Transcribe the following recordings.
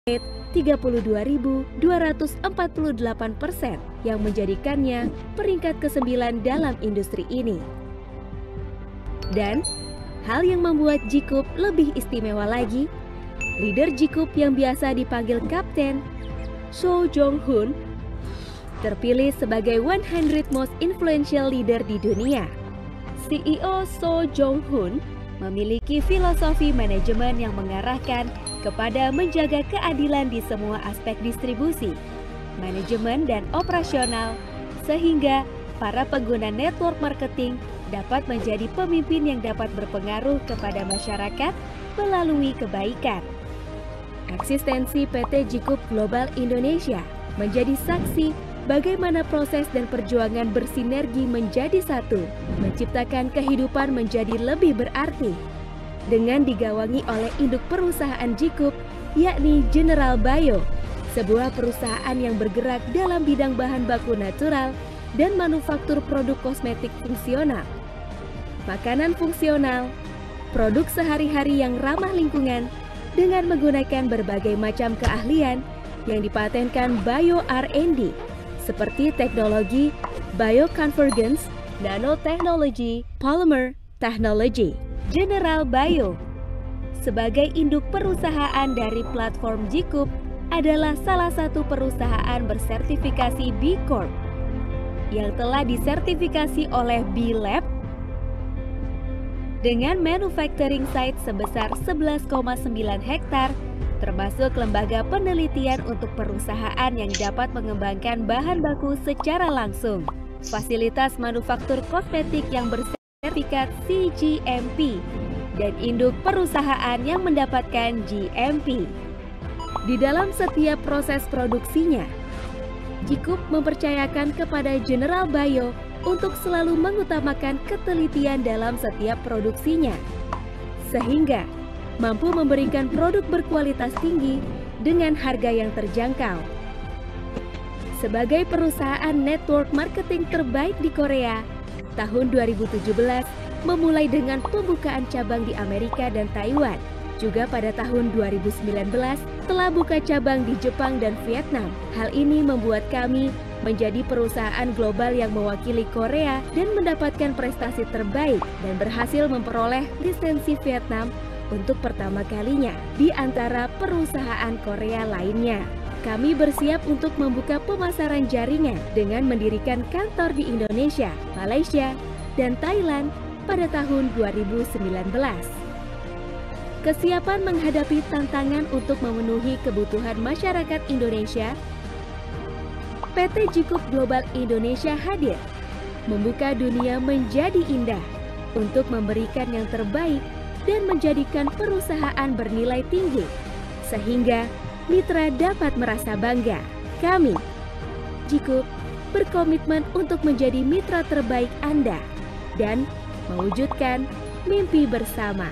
32.248% yang menjadikannya peringkat ke-9 dalam industri ini. Dan hal yang membuat Jikup lebih istimewa lagi, leader Jikup yang biasa dipanggil Kapten, So Jong-hoon, terpilih sebagai 100 most influential leader di dunia. CEO So Jong-hoon memiliki filosofi manajemen yang mengarahkan kepada menjaga keadilan di semua aspek distribusi, manajemen, dan operasional, sehingga para pengguna network marketing dapat menjadi pemimpin yang dapat berpengaruh kepada masyarakat melalui kebaikan. Eksistensi PT Jikup Global Indonesia menjadi saksi bagaimana proses dan perjuangan bersinergi menjadi satu, menciptakan kehidupan menjadi lebih berarti. Dengan digawangi oleh induk perusahaan Jikup, yakni General Bio, sebuah perusahaan yang bergerak dalam bidang bahan baku natural dan manufaktur produk kosmetik fungsional, makanan fungsional, produk sehari-hari yang ramah lingkungan dengan menggunakan berbagai macam keahlian yang dipatenkan Bio R&D seperti teknologi bioconvergence, nanotechnology, polymer technology. General Bio sebagai induk perusahaan dari platform Jikup adalah salah satu perusahaan bersertifikasi B Corp yang telah disertifikasi oleh B Lab dengan manufacturing site sebesar 11,9 hektar, termasuk lembaga penelitian untuk perusahaan yang dapat mengembangkan bahan baku secara langsung, fasilitas manufaktur kosmetik yang bersertifikat CGMP, dan induk perusahaan yang mendapatkan GMP. Di dalam setiap proses produksinya, Jikup mempercayakan kepada General Bio untuk selalu mengutamakan ketelitian dalam setiap produksinya, sehingga mampu memberikan produk berkualitas tinggi dengan harga yang terjangkau. Sebagai perusahaan network marketing terbaik di Korea, tahun 2017 memulai dengan pembukaan cabang di Amerika dan Taiwan. Juga pada tahun 2019 telah buka cabang di Jepang dan Vietnam. Hal ini membuat kami menjadi perusahaan global yang mewakili Korea dan mendapatkan prestasi terbaik dan berhasil memperoleh lisensi Vietnam untuk pertama kalinya di antara perusahaan Korea lainnya. Kami bersiap untuk membuka pemasaran jaringan dengan mendirikan kantor di Indonesia, Malaysia, dan Thailand pada tahun 2019. Kesiapan menghadapi tantangan untuk memenuhi kebutuhan masyarakat Indonesia, PT Jikup Global Indonesia hadir, membuka dunia menjadi indah untuk memberikan yang terbaik dan menjadikan perusahaan bernilai tinggi, sehingga mitra dapat merasa bangga. Kami, Jikup, berkomitmen untuk menjadi mitra terbaik Anda dan mewujudkan mimpi bersama.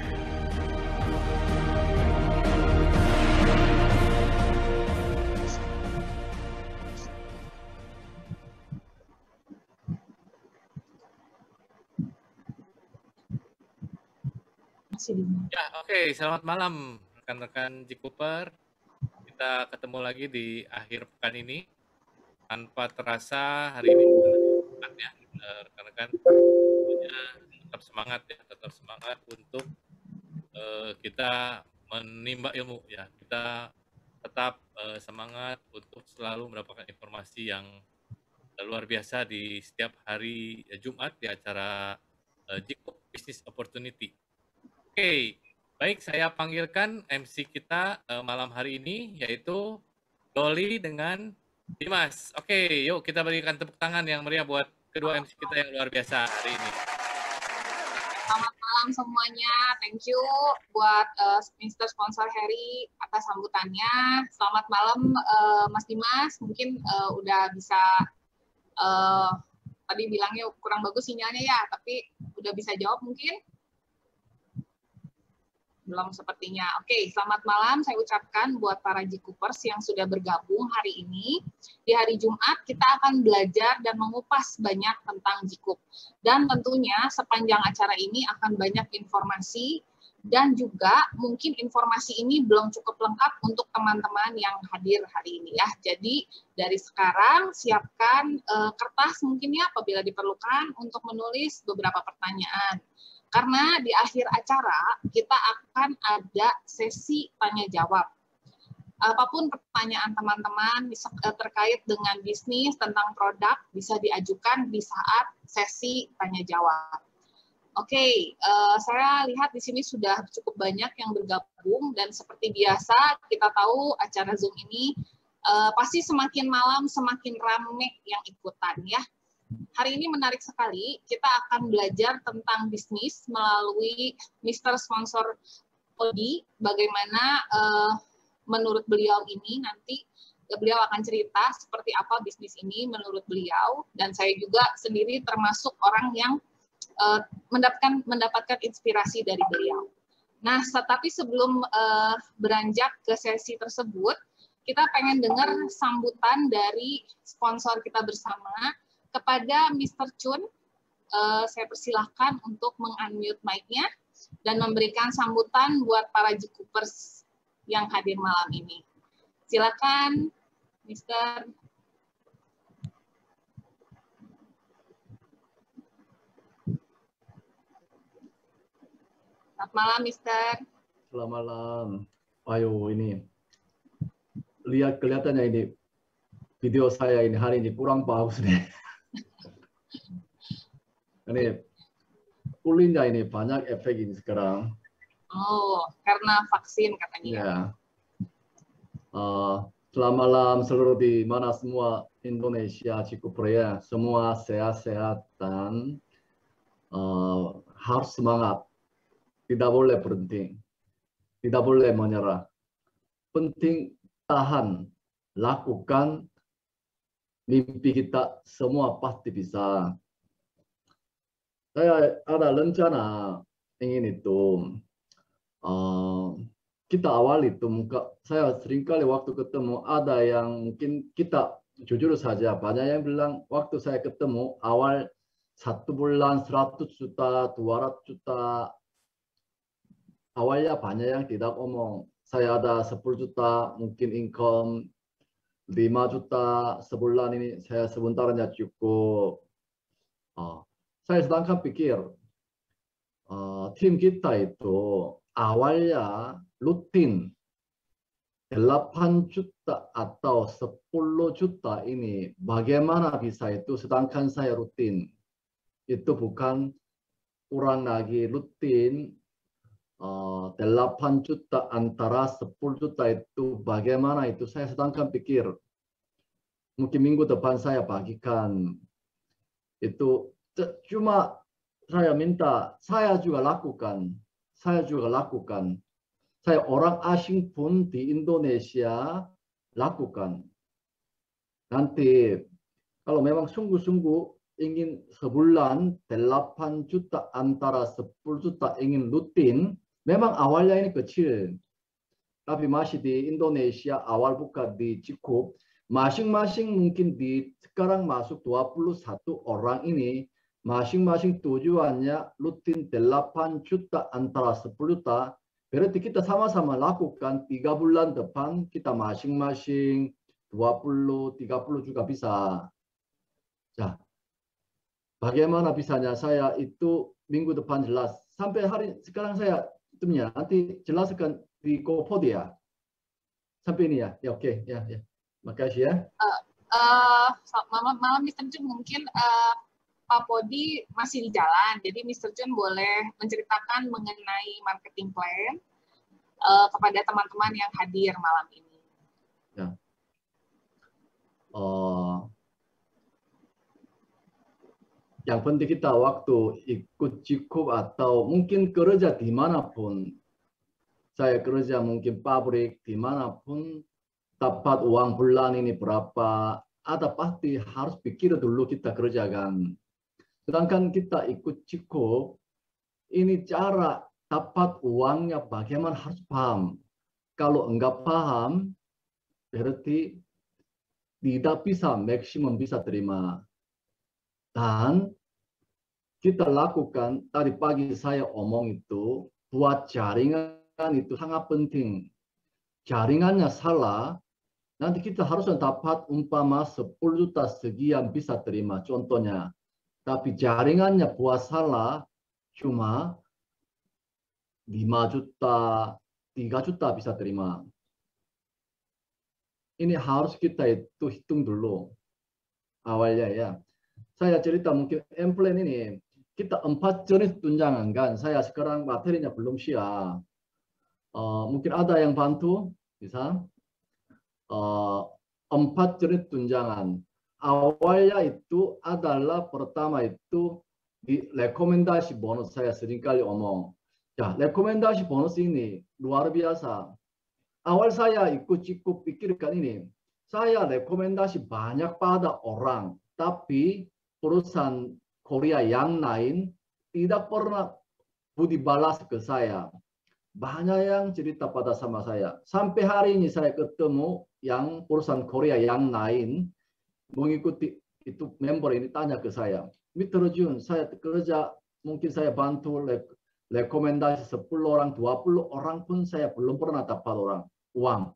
Ya, oke. Selamat malam rekan-rekan Jikuper. Kita ketemu lagi di akhir pekan ini. Tanpa terasa hari ini ya, rekan-rekan tetap semangat ya, tetap semangat untuk kita menimba ilmu ya. Kita tetap semangat untuk selalu mendapatkan informasi yang luar biasa di setiap hari Jumat di acara Jikup Business Opportunity. Oke, baik, saya panggilkan MC kita malam hari ini, yaitu Doli dengan Dimas. Oke, yuk kita berikan tepuk tangan yang meriah buat kedua MC kita yang luar biasa hari ini. Selamat malam semuanya, thank you buat Mr. Sponsor Harry atas sambutannya. Selamat malam Mas Dimas, mungkin udah bisa, tadi bilangnya kurang bagus sinyalnya ya, tapi udah bisa jawab mungkin? Belum sepertinya. Oke, selamat malam saya ucapkan buat para Jikupers yang sudah bergabung hari ini. Di hari Jumat kita akan belajar dan mengupas banyak tentang Jikup. Dan tentunya sepanjang acara ini akan banyak informasi Dan juga mungkin informasi ini belum cukup lengkap untuk teman-teman yang hadir hari ini ya. Jadi dari sekarang siapkan kertas mungkin ya apabila diperlukan untuk menulis beberapa pertanyaan. Karena di akhir acara kita akan ada sesi tanya jawab. Apapun pertanyaan teman-teman terkait dengan bisnis, tentang produk, bisa diajukan di saat sesi tanya jawab. Oke, saya lihat di sini sudah cukup banyak yang bergabung dan seperti biasa kita tahu acara Zoom ini pasti semakin malam semakin ramai yang ikutan ya. Hari ini menarik sekali, kita akan belajar tentang bisnis melalui Mr. Sponsor Odi, bagaimana menurut beliau ini nanti beliau akan cerita seperti apa bisnis ini menurut beliau, dan saya juga sendiri termasuk orang yang mendapatkan inspirasi dari beliau. Nah, tapi sebelum beranjak ke sesi tersebut, kita pengen dengar sambutan dari sponsor kita bersama kepada Mr. Chun. Saya persilahkan untuk meng-unmute mic-nya dan memberikan sambutan buat para Jikupers yang hadir malam ini. Silakan, Mr. Selamat malam, Mister. Selamat malam. Ayo, ini lihat kelihatannya ini video saya ini hari ini kurang bagus nih. Ini kulitnya ini banyak efek ini sekarang. Oh, karena vaksin katanya. Ya. Selamat malam seluruh di mana semua Indonesia, Jikuper, semua sehat-sehat dan harus semangat. Tidak boleh berhenti, tidak boleh menyerah. Penting tahan, lakukan, mimpi kita semua pasti bisa. Saya ada rencana ingin itu, kita awal itu, saya seringkali waktu ketemu ada yang mungkin kita jujur saja, banyak yang bilang waktu saya ketemu awal 1 bulan 100 juta, 200 juta, awalnya banyak yang tidak ngomong. Saya ada 10 juta, mungkin income 5 juta sebulan ini, saya sebentarnya cukup. Saya sedangkan pikir, tim kita itu awalnya rutin 8 juta atau 10 juta ini, bagaimana bisa itu sedangkan saya rutin. Itu bukan kurang lagi rutin. 8 juta antara 10 juta itu bagaimana itu saya sedangkan pikir mungkin minggu depan saya bagikan itu, cuma saya minta saya juga lakukan, saya orang asing pun di Indonesia lakukan. Nanti kalau memang sungguh-sungguh ingin sebulan 8 juta antara 10 juta ingin rutin, memang awalnya ini kecil, tapi masih di Indonesia awal buka di Jikup, masing-masing mungkin di sekarang masuk 21 orang ini, masing-masing tujuannya rutin 8 juta antara 10 juta, berarti kita sama-sama lakukan 3 bulan depan kita masing-masing 20-30 juga bisa. Ya, bagaimana bisanya saya itu minggu depan jelas, sampai hari sekarang saya itunya nanti jelaskan di GoPod ya. Sampai ini ya. Ya oke, ya. Makasih ya. Malam Mr. Chun, mungkin Pak Podi masih di jalan, jadi Mr. Chun boleh menceritakan mengenai marketing plan kepada teman-teman yang hadir malam ini. Ya. Yang penting kita waktu ikut Jikup atau mungkin kerja dimanapun, saya kerja mungkin pabrik dimanapun, dapat uang bulan ini berapa, ada pasti harus pikir dulu kita kerjakan. Sedangkan kita ikut Jikup, ini cara dapat uangnya bagaimana harus paham. Kalau enggak paham, berarti tidak bisa maksimum bisa terima. Dan kita lakukan, tadi pagi saya omong itu, buat jaringan itu sangat penting. Jaringannya salah, nanti kita harusnya dapat umpama 10 juta sekian bisa terima contohnya. Tapi jaringannya buat salah cuma 5 juta, 3 juta bisa terima. Ini harus kita itu hitung dulu awalnya ya. Saya cerita mungkin M-plan ini kita 4 jenis tunjangan kan. Saya sekarang materinya belum siap. Mungkin ada yang bantu bisa. 4 jenis tunjangan. Awalnya itu adalah pertama itu di rekomendasi bonus saya seringkali omong. Ya, rekomendasi bonus ini luar biasa. Awal saya cukup pikirkan ini. Saya rekomendasi banyak pada orang, tapi perusahaan Korea yang lain tidak pernah budi balas ke saya. Banyak yang cerita pada sama saya. Sampai hari ini saya ketemu yang perusahaan Korea yang lain mengikuti itu member ini tanya ke saya. Mr. Jun, saya kerja mungkin saya bantu rekomendasi 10 orang, 20 orang pun saya belum pernah dapat uang.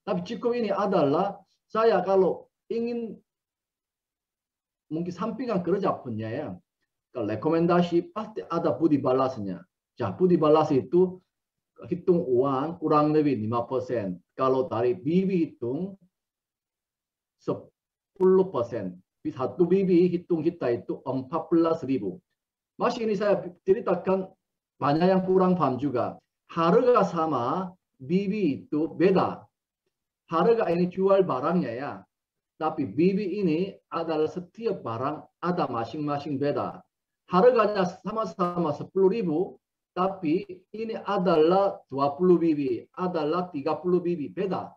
Tapi cukup ini adalah saya kalau ingin mungkin sampingan kerja punya ya. Kalau rekomendasi pasti ada budi balasnya. Ya, budi balas itu hitung uang kurang lebih 5%. Kalau dari BB hitung 10%. Satu BB hitung kita itu 14.000. Masih ini saya ceritakan banyak yang kurang paham juga. Harga sama BB itu beda. Harga ini jual barangnya ya. Tapi BB ini adalah setiap barang ada masing-masing beda. Harganya sama-sama 10.000. Tapi ini adalah 20 BB, adalah 30 BB, beda.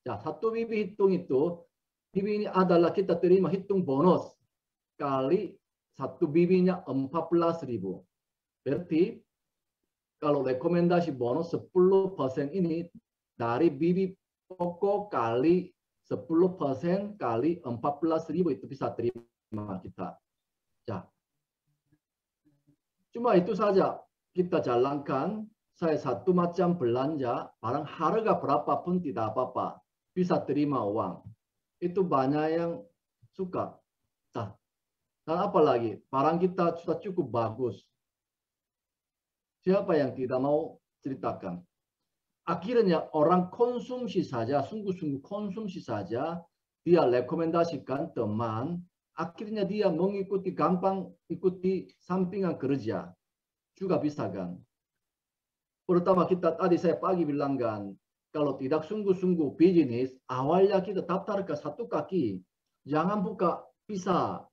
Ya, satu BB hitung itu, BB ini adalah kita terima hitung bonus kali satu BB-nya 14.000. Berarti kalau rekomendasi bonus 10% ini dari BB pokok kali 10% kali 14.000 itu bisa terima kita. Ya. Cuma itu saja. Kita jalankan, saya satu macam belanja, barang harga berapapun tidak apa-apa, bisa terima uang. Itu banyak yang suka. Nah, dan apalagi, barang kita sudah cukup bagus. Siapa yang tidak mau ceritakan? Akhirnya orang konsumsi saja, sungguh-sungguh konsumsi saja, dia rekomendasikan teman, akhirnya dia mengikuti gampang, ikuti sampingan kerja. Juga bisa kan. Pertama kita tadi saya pagi bilang kan, kalau tidak sungguh-sungguh bisnis, awalnya kita daftar ke satu kaki. Jangan buka pisah.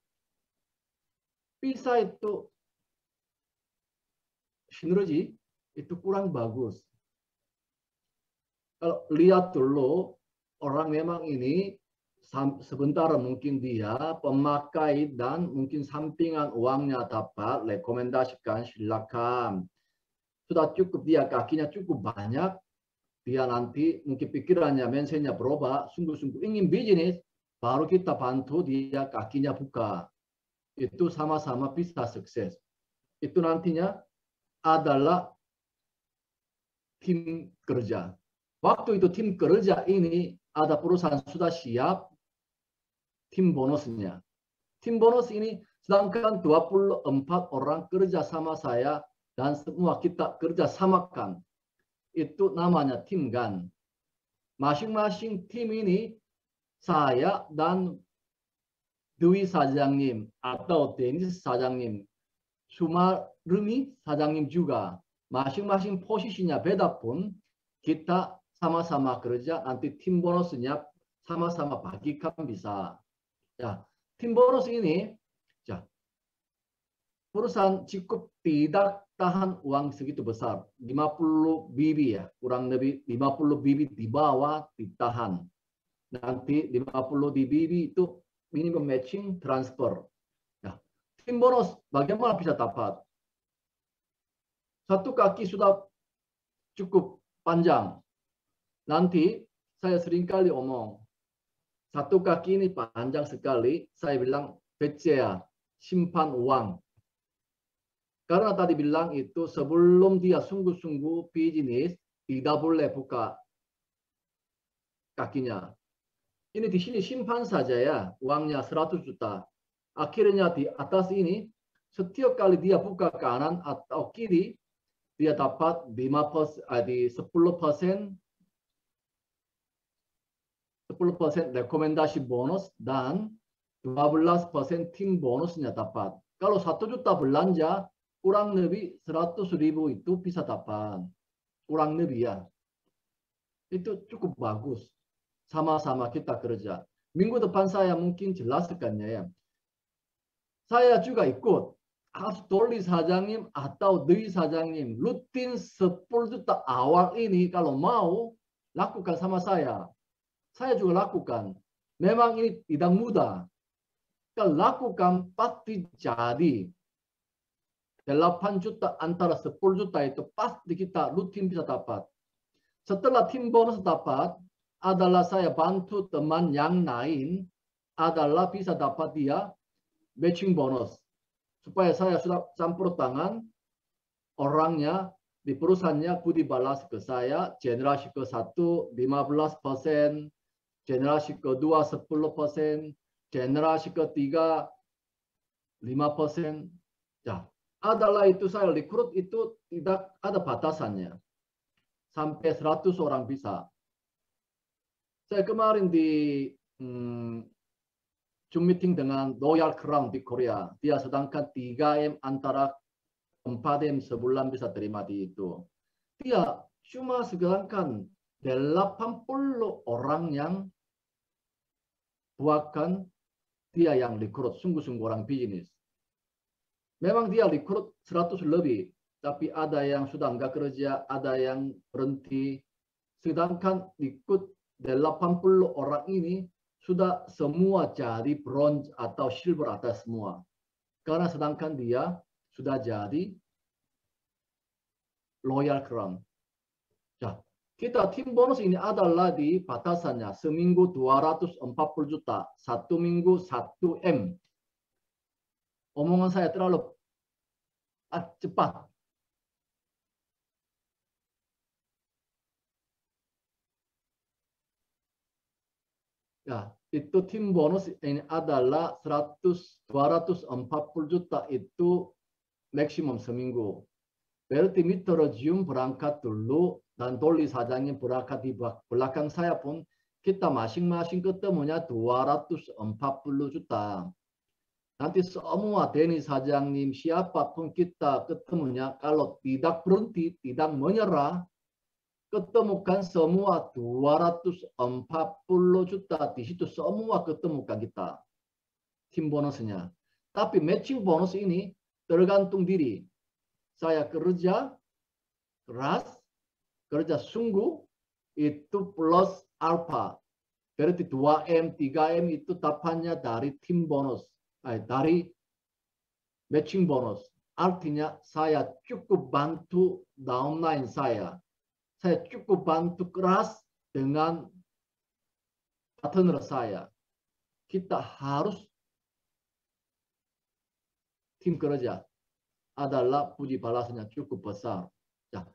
Pisah itu sinergi itu kurang bagus. Kalau lihat dulu, orang memang ini sebentar mungkin dia pemakai dan mungkin sampingan uangnya dapat, rekomendasikan silakan. Sudah cukup dia kakinya cukup banyak, dia nanti mungkin pikirannya, mindsetnya berubah, sungguh-sungguh ingin bisnis, baru kita bantu dia kakinya buka. Itu sama-sama bisa sukses. Itu nantinya adalah tim kerja. Waktu itu tim kerja ini ada perusahaan sudah siap tim bonusnya. Tim bonus ini sedangkan 24 orang kerja sama saya dan semua kita kerja samakan. Itu namanya tim GAN. Masing-masing tim ini saya dan Dwi Sa장님 atau Denis Sa장님, Sumarumi Sa장님 juga. Masing-masing posisinya beda pun kita sama-sama kerja, nanti tim bonusnya sama-sama bagikan bisa. Ya, tim bonus ini, ya, perusahaan cukup tidak tahan uang segitu besar, 50 BB ya, kurang lebih 50 BB di bawah ditahan. Nanti 50 BB itu minimum matching transfer. Ya, tim bonus bagaimana bisa dapat? Satu kaki sudah cukup panjang. Nanti saya seringkali omong, satu kaki ini panjang sekali, saya bilang BCA, simpan uang. Karena tadi bilang itu sebelum dia sungguh-sungguh bisnis, tidak boleh buka kakinya. Ini di sini simpan saja ya, uangnya 100 juta. Akhirnya di atas ini, setiap kali dia buka kanan atau kiri, dia dapat 10% rekomendasi bonus dan 12% tim bonusnya dapat. Kalau 1 juta belanja, kurang lebih 100.000 itu bisa dapat. Kurang lebih ya. Itu cukup bagus. Sama-sama kita kerja. Minggu depan saya mungkin jelaskannya ya. Saya juga ikut. Dolly 사장님 atau Dwi 사장님 rutin 10 juta awal ini kalau mau lakukan sama saya. Saya juga lakukan. Memang ini tidak mudah. Kalau lakukan pasti jadi. 8 juta antara 10 juta itu pasti kita rutin bisa dapat. Setelah tim bonus dapat, adalah saya bantu teman yang lain adalah bisa dapat dia matching bonus. Supaya saya sudah campur tangan, orangnya di perusahaannya budi balas ke saya, generasi ke-1 15%, generasi kedua 10%, generasi ketiga 5%. Ya, adalah itu saya rekrut itu tidak ada batasannya. Sampai 100 orang bisa. Saya kemarin di Zoom meeting dengan Royal Crown di Korea. Dia sedangkan 3M antara 4M sebulan bisa terima di itu. Dia cuma sedangkan 80 orang yang buatkan dia yang rekrut sungguh-sungguh orang bisnis. Memang dia rekrut 100 lebih, tapi ada yang sudah enggak kerja, ada yang berhenti. Sedangkan ikut 80 orang ini sudah semua jadi bronze atau silver atas semua. Karena sedangkan dia sudah jadi Royal Crown. Ya, kita tim bonus ini adalah di batasannya seminggu 240 juta, satu minggu 1 M. Omongan saya terlalu cepat. Ya, itu tim bonus ini adalah 240 juta itu maksimum seminggu. Berarti Mitrozium berangkat dulu dan Dolly 사장님 berangkat di belakang saya pun kita masing-masing ketemunya 240 juta. Nanti semua Denny 사장님 siapapun kita ketemunya kalau tidak berhenti, tidak menyerah, ketemukan semua 240 juta di situ semua ketemukan kita tim bonusnya. Tapi matching bonus ini tergantung diri. Saya kerja keras, kerja sungguh itu plus alpha. Berarti 2M, 3M itu dapatnya dari tim bonus, dari matching bonus. Artinya saya cukup bantu downline saya. Saya cukup bantu keras dengan partner saya. Kita harus tim kerja adalah puji balasnya cukup besar. Ya.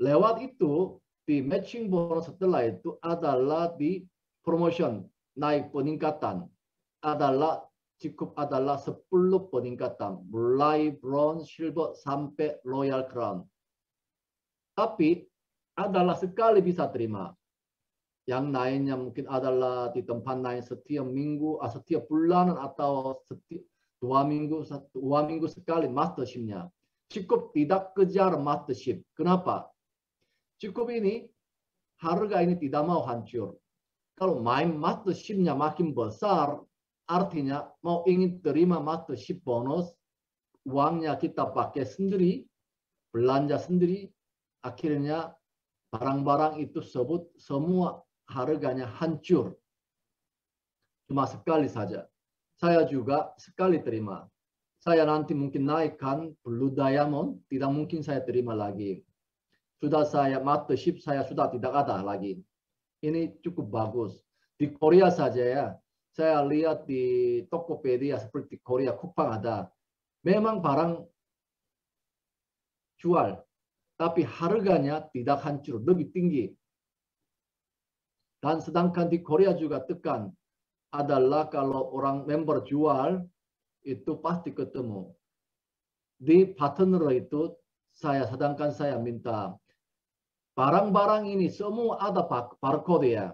Lewat itu di matching bonus setelah itu adalah di promotion naik peningkatan adalah cukup adalah 10 peningkatan mulai bronze, silver sampai Royal Crown. Tapi adalah sekali bisa terima. Yang lainnya mungkin adalah di tempat lain setiap minggu, setiap bulan atau setiap 2 minggu sekali mastership-nya. Cukup tidak kejar mastership. Kenapa? Cukup ini harga ini tidak mau hancur. Kalau main mastership-nya makin besar, artinya mau ingin terima mastership bonus, uangnya kita pakai sendiri, belanja sendiri, akhirnya barang-barang itu semua harganya hancur. Cuma sekali saja. Saya juga sekali terima. Saya nanti mungkin naikkan Blue Diamond, tidak mungkin saya terima lagi. Sudah saya mastership saya sudah tidak ada lagi. Ini cukup bagus. Di Korea saja ya. Saya lihat di Tokopedia seperti Korea Kupang ada. Memang barang jual. Tapi harganya tidak hancur, lebih tinggi. Dan sedangkan di Korea juga tekan adalah kalau orang member jual, itu pasti ketemu. Di partner itu, sedangkan saya minta, barang-barang ini semua ada barcode ya.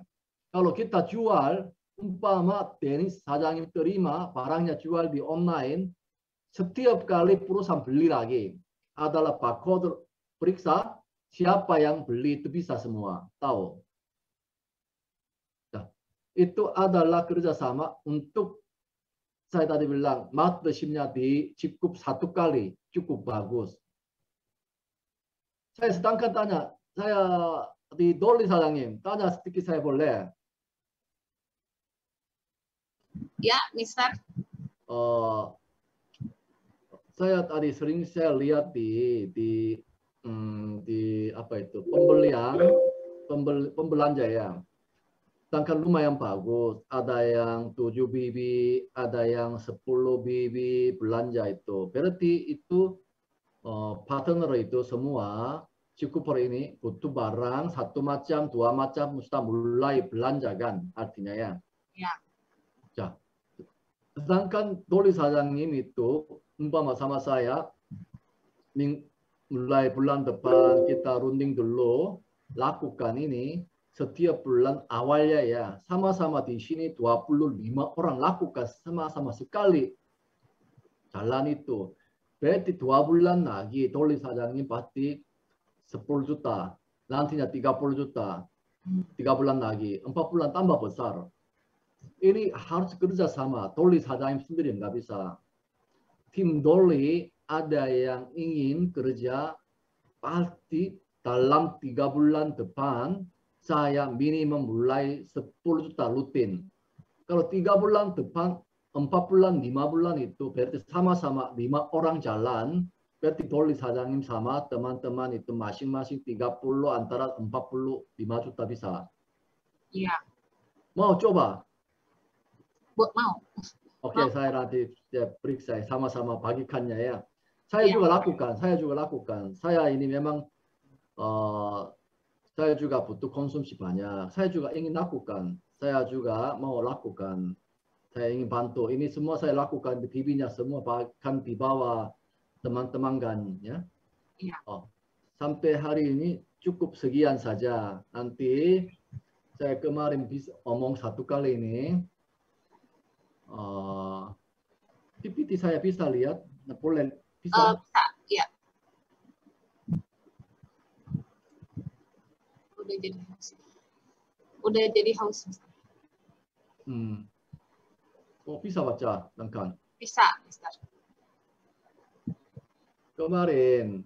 Kalau kita jual, umpama Dennis 사장님 terima barangnya jual di online, setiap kali perusahaan beli lagi adalah barcode periksa siapa yang beli itu bisa semua tahu. Nah, itu adalah kerjasama untuk saya tadi bilang membershipnya di cukup 1 kali cukup bagus. Saya sedangkan tanya, saya di Dolly 사장님 tanya sedikit saya boleh? Ya, Mister. Saya tadi sering saya lihat di apa itu pembelanja ya. Sedangkan lumayan bagus. Ada yang 7 BB, ada yang 10 BB belanja itu. Berarti itu partner itu semua cukup ini butuh barang 1 macam, 2 macam mesti mulai belanja kan artinya ya. Ya. 자, sedangkan Dolly 사장님 itu umpama sama saya mulai bulan depan kita runding dulu lakukan ini setiap bulan awalnya ya sama-sama di sini 25 orang lakukan sama-sama sekali jalan itu. Berarti 2 bulan lagi Dolly 사장님 pasti 10 juta nantinya 30 juta 3 bulan lagi 4 bulan tambah besar. Ini harus kerjasama. Dolly 사장님 sendiri nggak bisa. Tim Dolly ada yang ingin kerja pasti dalam 3 bulan depan saya minimum mulai 10 juta rutin. Kalau 3 bulan depan, 4 bulan, 5 bulan itu berarti sama-sama 5 orang jalan. Berarti Dolly 사장님 sama teman-teman itu masing-masing 30 antara 45 juta bisa. Iya. Mau coba? Mau. Oke, saya nanti periksa sama-sama bagikannya ya. Saya juga lakukan. Saya ini memang saya juga butuh konsumsi banyak. Saya juga ingin lakukan. Saya juga mau lakukan. Saya ingin bantu. Ini semua saya lakukan di TV-nya semua bahkan di bawah teman-teman kan ya. Iya. Sampai hari ini cukup sekian saja. Nanti saya kemarin bisa omong 1 kali ini. PPT saya bisa lihat, boleh bisa? Bisa, ya. Udah jadi house. Bisa baca, Duncan? Bisa, Mister. Kemarin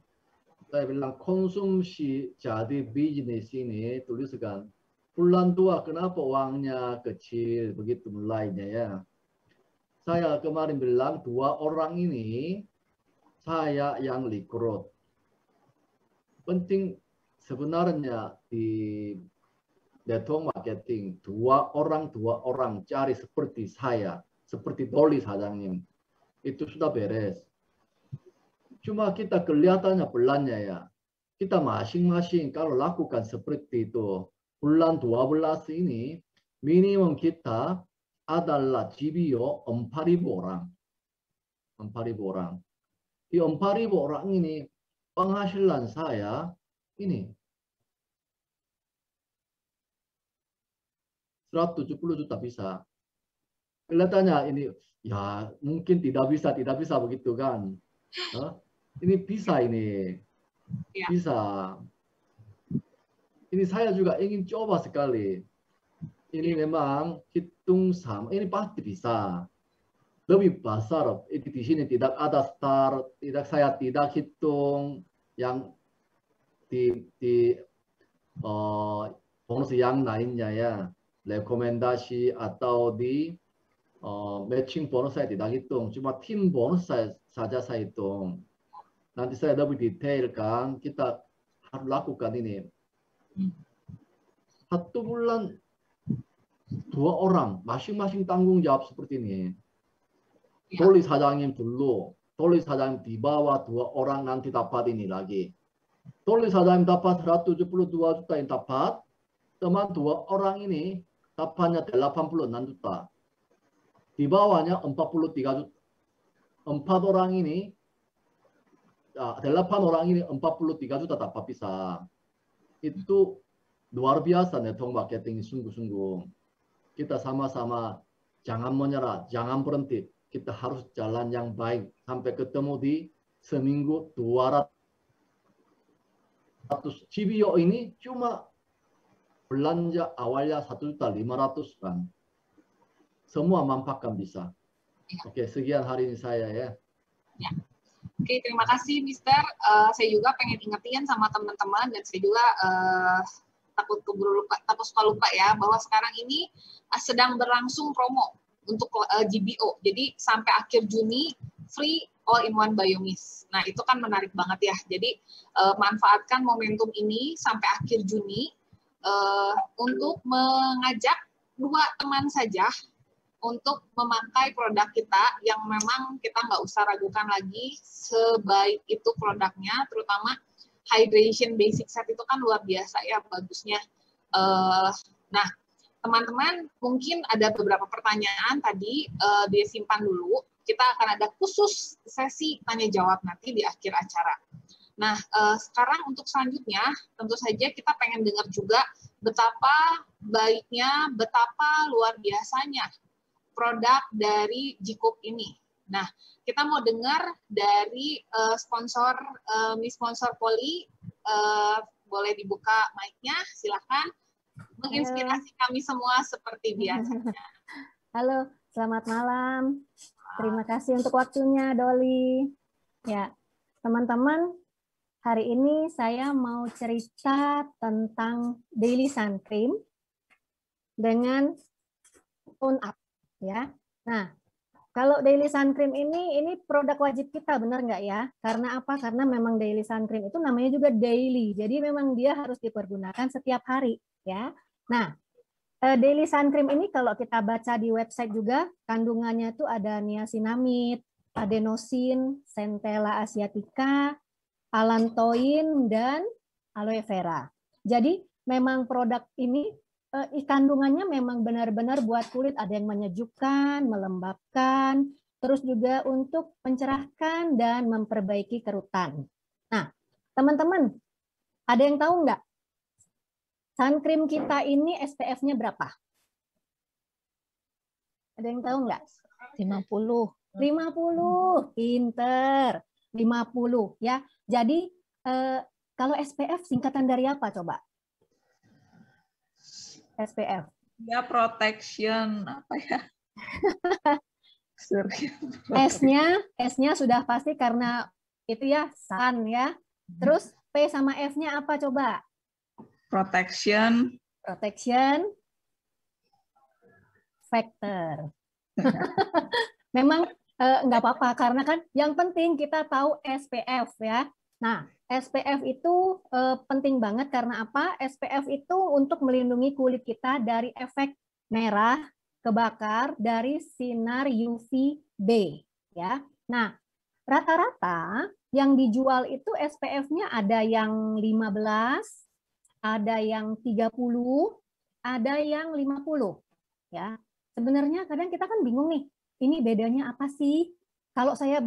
saya bilang konsumsi jadi bisnis ini tuliskan bulan 2 kenapa uangnya kecil begitu mulainya ya. Saya kemarin bilang 2 orang ini saya yang rekrut. Penting sebenarnya di network marketing 2 orang cari seperti saya, seperti Dolly 사장님. Itu sudah beres. Cuma kita kelihatannya pelannya ya. Kita masing-masing kalau lakukan seperti itu bulan 12 ini minimum kita adalah GBO 4.000 orang. 4.000 orang. Di 4.000 orang ini penghasilan saya ini 170 juta bisa. Kelihatannya ini ya mungkin tidak bisa begitu kan. Ini bisa ini. Ya. Bisa. Ini saya juga ingin coba sekali. Ini memang hitung sama, ini pasti bisa. Lebih besar, di sini tidak ada start, saya tidak hitung yang di bonus yang lainnya ya. Rekomendasi atau di matching bonus saya tidak hitung, cuma tim bonus saja saya hitung. Nanti saya lebih detail kan, kita harus lakukan ini. 1 bulan 2 orang masing-masing tanggung jawab seperti ini. Dolly 사장님 dulu, Tolli sajaim di bawah 2 orang nanti dapat ini lagi. Tolli sajaim dapat 172 juta yang dapat. Teman 2 orang ini dapatnya 86 juta. Di bawahnya 43 juta. 4 orang ini, 8 orang ini 43 juta dapat bisa. Itu luar biasa network marketing sungguh-sungguh. Kita sama-sama jangan menyerah, jangan berhenti. Kita harus jalan yang baik sampai ketemu di seminggu 200 GBO ini cuma belanja awalnya 1.500.000 kan. Semua manfaatkan bisa. Oke, sekian hari ini saya ya. Oke, terima kasih Mister. Saya juga pengen ingetin sama teman-teman dan saya juga takut suka lupa ya bahwa sekarang ini sedang berlangsung promo untuk GBO. Jadi sampai akhir Juni free all-in-one Biomis. Nah, itu kan menarik banget ya. Jadi manfaatkan momentum ini sampai akhir Juni untuk mengajak 2 teman saja untuk memakai produk kita yang memang kita nggak usah ragukan lagi sebaik itu produknya, terutama hydration basic set itu kan luar biasa ya bagusnya. Nah, teman-teman mungkin ada beberapa pertanyaan tadi disimpan dulu. Kita akan ada khusus sesi tanya jawab nanti di akhir acara. Nah, sekarang untuk selanjutnya tentu saja kita pengen dengar juga betapa baiknya, betapa luar biasanya produk dari Jikup ini. Nah, kita mau dengar dari sponsor, Miss Sponsor Poli, boleh dibuka mic-nya, silakan. Menginspirasi kami semua seperti biasanya. Halo, selamat malam. Terima kasih untuk waktunya, Doli. Ya, teman-teman, hari ini saya mau cerita tentang Daily Sun Cream dengan Tone Up. Ya, nah kalau Daily Sun Cream ini produk wajib kita, benar nggak ya? Karena apa? Karena memang Daily Sun Cream itu namanya juga daily, jadi memang dia harus dipergunakan setiap hari, ya. Nah, Daily Sun Cream ini kalau kita baca di website juga kandungannya itu ada niacinamide, adenosin, centella asiatica, allantoin dan aloe vera. Jadi memang produk ini kandungannya memang benar-benar buat kulit, ada yang menyejukkan, melembabkan, terus juga untuk mencerahkan dan memperbaiki kerutan. Nah, teman-teman, ada yang tahu nggak? Sun cream kita ini SPF-nya berapa? Ada yang tahu nggak? 50. 50, pinter. 50 ya. Jadi kalau SPF singkatan dari apa coba? SPF. Ya, protection apa ya? S-nya sudah pasti karena itu ya sun ya. Terus P sama F-nya apa coba? Protection. Protection factor. Memang nggak apa-apa karena kan yang penting kita tahu SPF ya. Nah, SPF itu penting banget karena apa? SPF itu untuk melindungi kulit kita dari efek merah, kebakar dari sinar UVB ya. Nah, rata-rata yang dijual itu SPF-nya ada yang 15, ada yang 30, ada yang 50 ya. Sebenarnya kadang kita kan bingung nih, ini bedanya apa sih? Kalau saya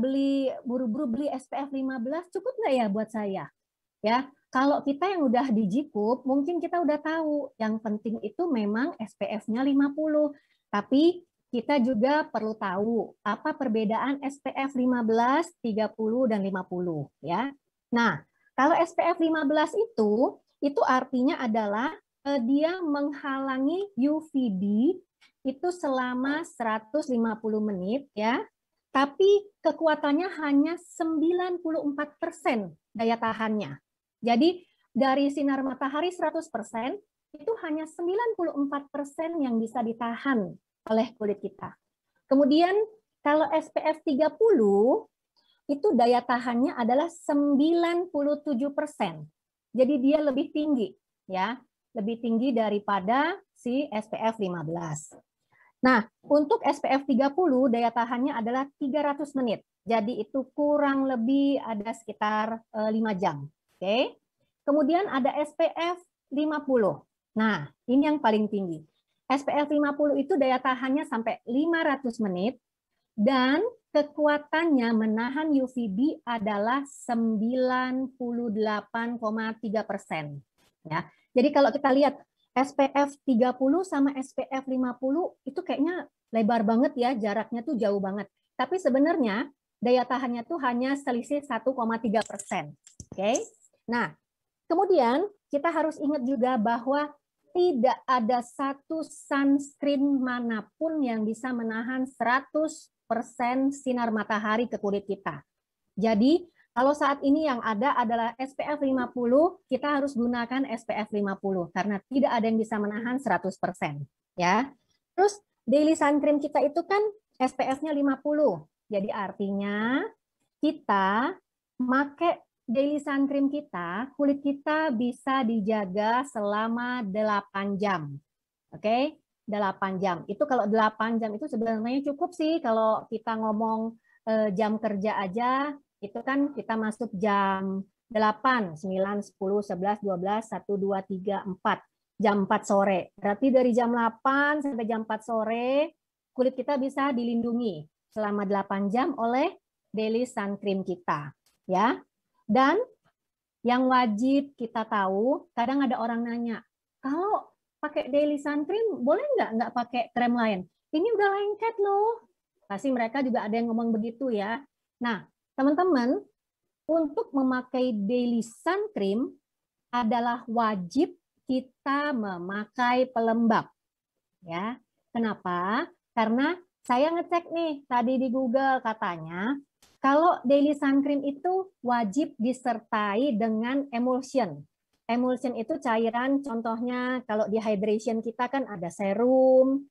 buru-buru beli SPF 15 cukup nggak ya buat saya? Ya, kalau kita yang udah di Jikup mungkin kita udah tahu yang penting itu memang SPF-nya 50. Tapi kita juga perlu tahu apa perbedaan SPF 15, 30 dan 50 ya. Nah, kalau SPF 15 itu artinya adalah dia menghalangi UVB itu selama 150 menit ya. Tapi kekuatannya hanya 94% daya tahannya. Jadi dari sinar matahari 100%, itu hanya 94% yang bisa ditahan oleh kulit kita. Kemudian kalau SPF 30, itu daya tahannya adalah 97%. Jadi dia lebih tinggi, ya, lebih tinggi daripada si SPF 15. Nah, untuk SPF 30 daya tahannya adalah 300 menit. Jadi itu kurang lebih ada sekitar 5 jam. Oke. Kemudian ada SPF 50. Nah, ini yang paling tinggi. SPF 50 itu daya tahannya sampai 500 menit dan kekuatannya menahan UVB adalah 98,3%. Ya. Jadi kalau kita lihat SPF 30 sama SPF 50 itu kayaknya lebar banget ya, jaraknya tuh jauh banget. Tapi sebenarnya daya tahannya tuh hanya selisih 1,3%. Oke. Nah, kemudian kita harus ingat juga bahwa tidak ada satu sunscreen manapun yang bisa menahan 100% sinar matahari ke kulit kita. Jadi, kalau saat ini yang ada adalah SPF 50, kita harus gunakan SPF 50 karena tidak ada yang bisa menahan 100%, ya. Terus daily sun cream kita itu kan SPF-nya 50. Jadi artinya kita pakai daily sun cream kita, kulit kita bisa dijaga selama 8 jam. Oke? 8 jam. Itu kalau 8 jam itu sebenarnya cukup sih kalau kita ngomong jam kerja aja. Itu kan kita masuk jam 8, 9, 10, 11, 12, 1, 2, 3, 4. Jam 4 sore. Berarti dari jam 8 sampai jam 4 sore, kulit kita bisa dilindungi selama 8 jam oleh daily sun cream kita. Ya. Dan yang wajib kita tahu, kadang ada orang nanya, kalau pakai daily sun cream, boleh nggak pakai krem lain? Ini udah lengket loh. Pasti mereka juga ada yang ngomong begitu ya. Nah, teman-teman, untuk memakai daily sun cream adalah wajib kita memakai pelembab. Ya, kenapa? Karena saya ngecek nih tadi di Google katanya kalau daily sun cream itu wajib disertai dengan emulsion. Emulsion itu cairan, contohnya kalau di hydration kita kan ada serum,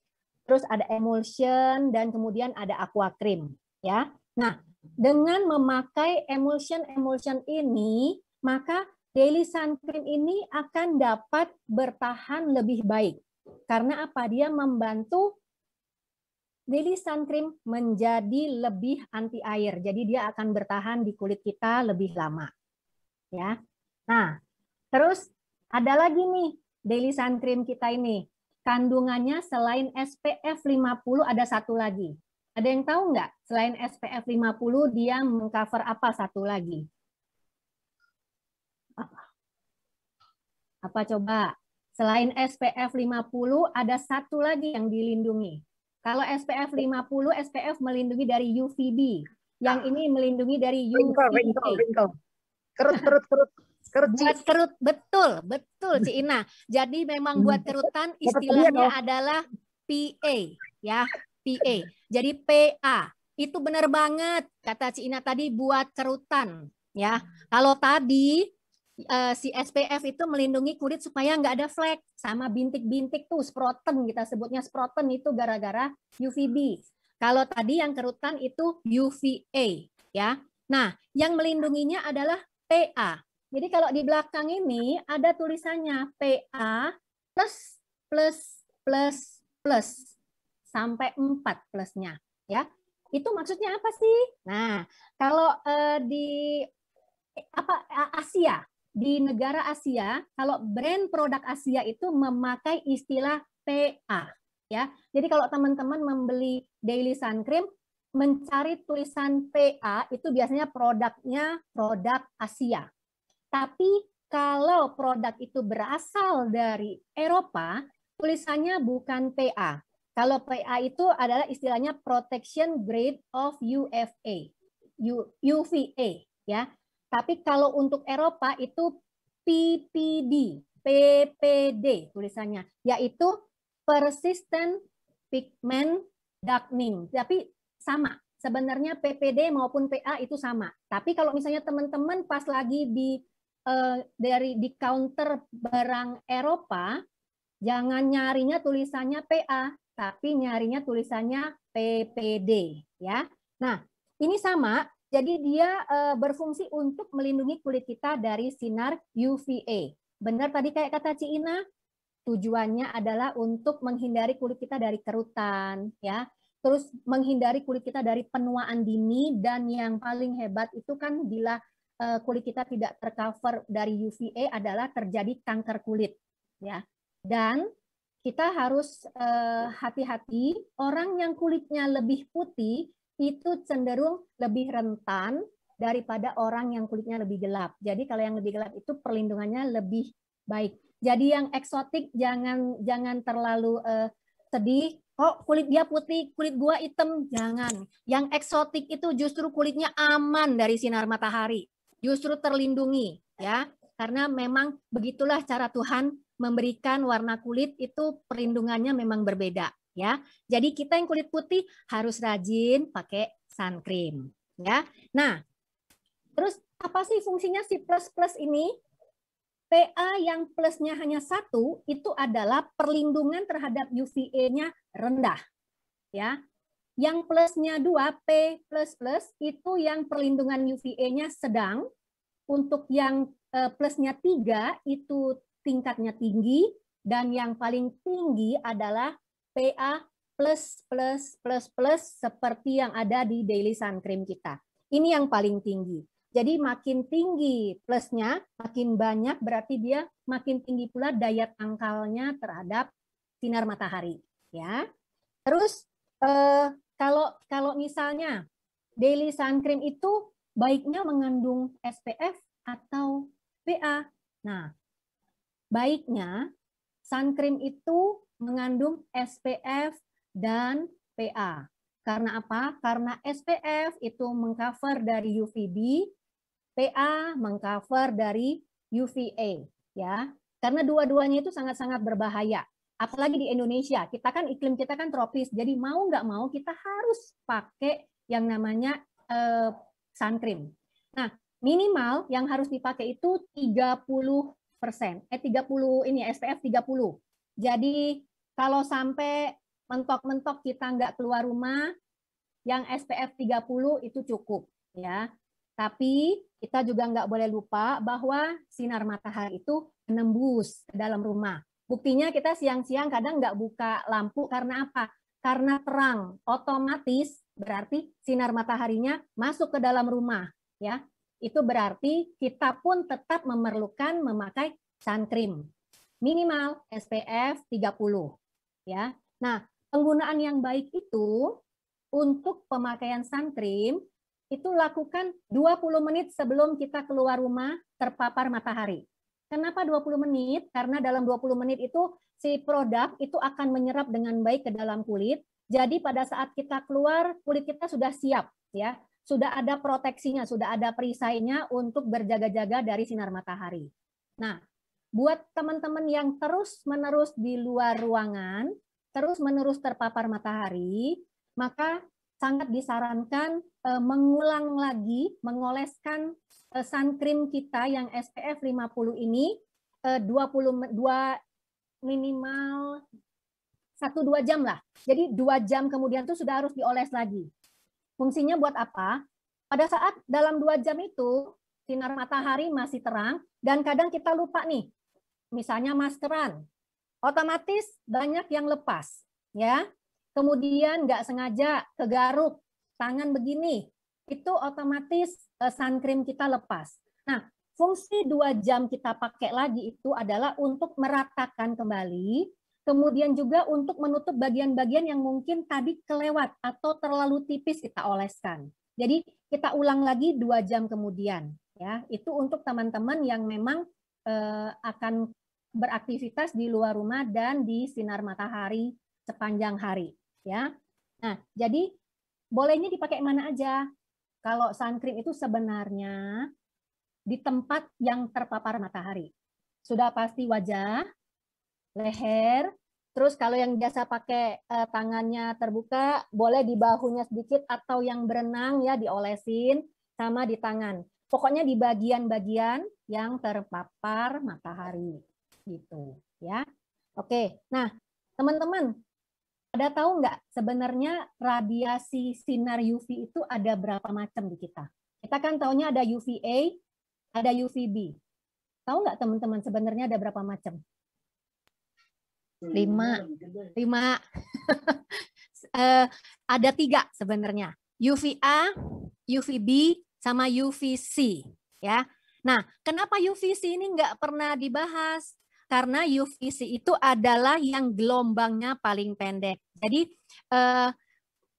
terus ada emulsion dan kemudian ada aqua cream. Ya, nah. Dengan memakai emulsion ini, maka daily sun cream ini akan dapat bertahan lebih baik. Karena apa? Dia membantu daily sun cream menjadi lebih anti air. Jadi dia akan bertahan di kulit kita lebih lama. Ya. Nah, terus ada lagi nih daily sun cream kita ini. Kandungannya selain SPF 50 ada satu lagi. Ada yang tahu nggak? Selain SPF 50, dia mengcover apa satu lagi? Apa coba? Selain SPF 50, ada satu lagi yang dilindungi. Kalau SPF 50, SPF melindungi dari UVB. Yang ini melindungi dari UVA. Kerut. Buat kerut, betul Ci Ina. Jadi memang buat kerutan istilahnya adalah PA, ya. PA. Jadi PA itu benar banget kata Ci Ina tadi buat kerutan ya. Kalau tadi si SPF itu melindungi kulit supaya nggak ada flek sama bintik-bintik tuh sproten, kita sebutnya sproten itu gara-gara UVB. Kalau tadi yang kerutan itu UVA ya. Nah, yang melindunginya adalah PA. Jadi kalau di belakang ini ada tulisannya PA plus sampai 4 plusnya ya. Itu maksudnya apa sih? Nah, kalau di Asia, di negara Asia, kalau brand produk Asia itu memakai istilah PA ya. Jadi kalau teman-teman membeli daily sun cream mencari tulisan PA itu biasanya produknya produk Asia. Tapi kalau produk itu berasal dari Eropa, tulisannya bukan PA. Kalau PA itu adalah istilahnya protection grade of UVA ya. Tapi kalau untuk Eropa itu PPD tulisannya, yaitu persistent pigment darkening. Tapi sama, sebenarnya PPD maupun PA itu sama. Tapi kalau misalnya teman-teman pas lagi di counter barang Eropa, jangan nyarinya tulisannya PA, tapi nyarinya tulisannya PPD ya. Nah, ini sama, jadi dia berfungsi untuk melindungi kulit kita dari sinar UVA. Benar tadi kayak kata Ci Ina? tujuannya adalah untuk menghindari kulit kita dari kerutan, ya. Terus menghindari kulit kita dari penuaan dini, dan yang paling hebat itu kan bila kulit kita tidak tercover dari UVA adalah terjadi kanker kulit, ya. Dan kita harus hati-hati, orang yang kulitnya lebih putih itu cenderung lebih rentan daripada orang yang kulitnya lebih gelap. Jadi kalau yang lebih gelap itu perlindungannya lebih baik. Jadi yang eksotik jangan terlalu sedih. Oh, kulit dia putih, kulit gua hitam, jangan. Yang eksotik itu justru kulitnya aman dari sinar matahari, justru terlindungi, ya. Karena memang begitulah cara Tuhan memberikan warna kulit itu, perlindungannya memang berbeda, ya. Jadi kita yang kulit putih harus rajin pakai sun cream, ya. Nah, terus apa sih fungsinya si plus-plus ini? PA yang plusnya hanya 1 itu adalah perlindungan terhadap UVA-nya rendah, ya. Yang plusnya 2, P++, itu yang perlindungan UVA-nya sedang. Untuk yang plusnya 3 itu tingkatnya tinggi, dan yang paling tinggi adalah PA++++ seperti yang ada di daily sun cream kita. Ini yang paling tinggi. Jadi makin tinggi plusnya, makin banyak berarti dia makin tinggi pula daya tangkalnya terhadap sinar matahari, ya. Terus kalau misalnya daily sun cream itu baiknya mengandung SPF atau PA. Nah, baiknya sun cream itu mengandung SPF dan PA. Karena apa? Karena SPF itu mengcover dari UVB, PA mengcover dari UVA, ya. Karena dua-duanya itu sangat-sangat berbahaya. Apalagi di Indonesia, iklim kita kan tropis, jadi mau nggak mau kita harus pakai yang namanya sun cream. Nah, minimal yang harus dipakai itu 30%. 30 ini SPF 30. Jadi kalau sampai mentok-mentok kita nggak keluar rumah, yang SPF 30 itu cukup, ya. Tapi kita juga nggak boleh lupa bahwa sinar matahari itu menembus ke dalam rumah. Buktinya kita siang-siang kadang nggak buka lampu karena apa? Karena terang, otomatis berarti sinar mataharinya masuk ke dalam rumah, ya. Itu berarti kita pun tetap memerlukan memakai sun cream. Minimal SPF 30, ya. Nah, penggunaan yang baik itu untuk pemakaian sun cream itu lakukan 20 menit sebelum kita keluar rumah terpapar matahari. Kenapa 20 menit? Karena dalam 20 menit itu si produk itu akan menyerap dengan baik ke dalam kulit. Jadi pada saat kita keluar, kulit kita sudah siap, ya. Sudah ada proteksinya, sudah ada perisainya untuk berjaga-jaga dari sinar matahari. Nah, buat teman-teman yang terus-menerus di luar ruangan, terus-menerus terpapar matahari, maka sangat disarankan mengulang lagi, mengoleskan sun cream kita yang SPF 50 ini minimal 1-2 jam lah. Jadi 2 jam kemudian itu sudah harus dioles lagi. Fungsinya buat apa? Pada saat dalam 2 jam itu sinar matahari masih terang dan kadang kita lupa nih, misalnya maskeran, otomatis banyak yang lepas, ya. Kemudian nggak sengaja kegaruk tangan begini, itu otomatis sun cream kita lepas. Nah, fungsi 2 jam kita pakai lagi itu adalah untuk meratakan kembali, kemudian juga untuk menutup bagian-bagian yang mungkin tadi kelewat atau terlalu tipis kita oleskan. Jadi kita ulang lagi 2 jam kemudian, ya. Itu untuk teman-teman yang memang akan beraktivitas di luar rumah dan di sinar matahari sepanjang hari, ya. Nah, jadi bolehnya dipakai mana aja? Kalau sun cream itu sebenarnya di tempat yang terpapar matahari. Sudah pasti wajah, leher, terus kalau yang biasa pakai tangannya terbuka, boleh di bahunya sedikit atau yang berenang ya diolesin, sama di tangan. Pokoknya di bagian-bagian yang terpapar matahari gitu, ya. Oke, nah teman-teman, ada tahu nggak sebenarnya radiasi sinar UV itu ada berapa macam di kita? Kita kan taunya ada UVA, ada UVB. Tahu nggak teman-teman sebenarnya ada berapa macam? 5. Ada 3 sebenarnya. UVA, UVB, sama UVC. Ya. Nah, kenapa UVC ini nggak pernah dibahas? Karena UVC itu adalah yang gelombangnya paling pendek. Jadi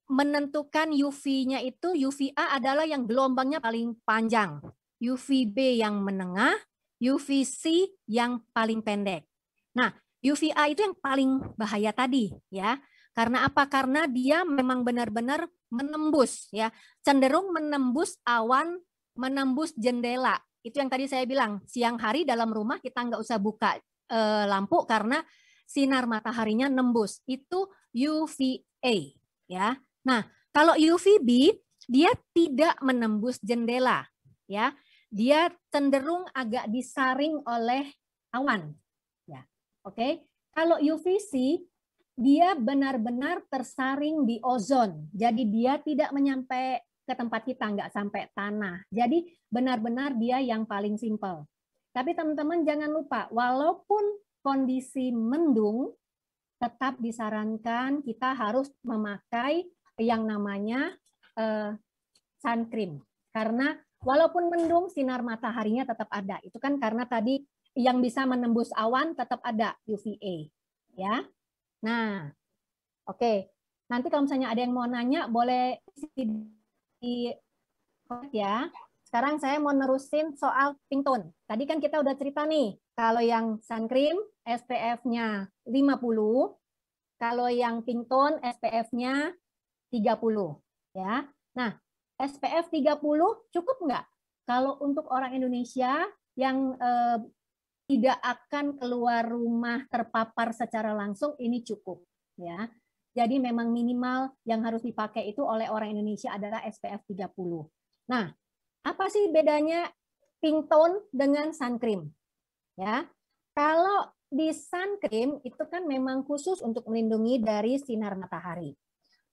menentukan UV-nya itu UVA adalah yang gelombangnya paling panjang, UVB yang menengah, UVC yang paling pendek. Nah, UVA itu yang paling bahaya tadi ya. Karena apa? Karena dia memang benar-benar menembus ya, cenderung menembus awan, menembus jendela. Itu yang tadi saya bilang, siang hari dalam rumah kita nggak usah buka lampu karena sinar mataharinya nembus. Itu UVA ya. Nah, kalau UVB dia tidak menembus jendela ya. Dia cenderung agak disaring oleh awan. Ya. Oke. Kalau UVC dia benar-benar tersaring di ozon. Jadi dia tidak menyampai ke tempat kita, nggak sampai tanah. Jadi benar-benar dia yang paling simpel. Tapi teman-teman jangan lupa, walaupun kondisi mendung, tetap disarankan kita harus memakai yang namanya sun cream. Karena walaupun mendung, sinar mataharinya tetap ada. Itu kan karena tadi yang bisa menembus awan tetap ada UVA. Ya. Nah, oke. Nanti kalau misalnya ada yang mau nanya, boleh di ya. Sekarang saya mau nerusin soal pink tone. Tadi kan kita udah cerita nih, kalau yang sun cream SPF-nya 50, kalau yang pink tone SPF-nya 30. Ya. Nah, SPF 30 cukup nggak? Kalau untuk orang Indonesia yang tidak akan keluar rumah terpapar secara langsung, ini cukup. Ya. Jadi memang minimal yang harus dipakai itu oleh orang Indonesia adalah SPF 30. Nah, apa sih bedanya pink tone dengan sun cream? Ya, kalau di sun cream itu kan memang khusus untuk melindungi dari sinar matahari.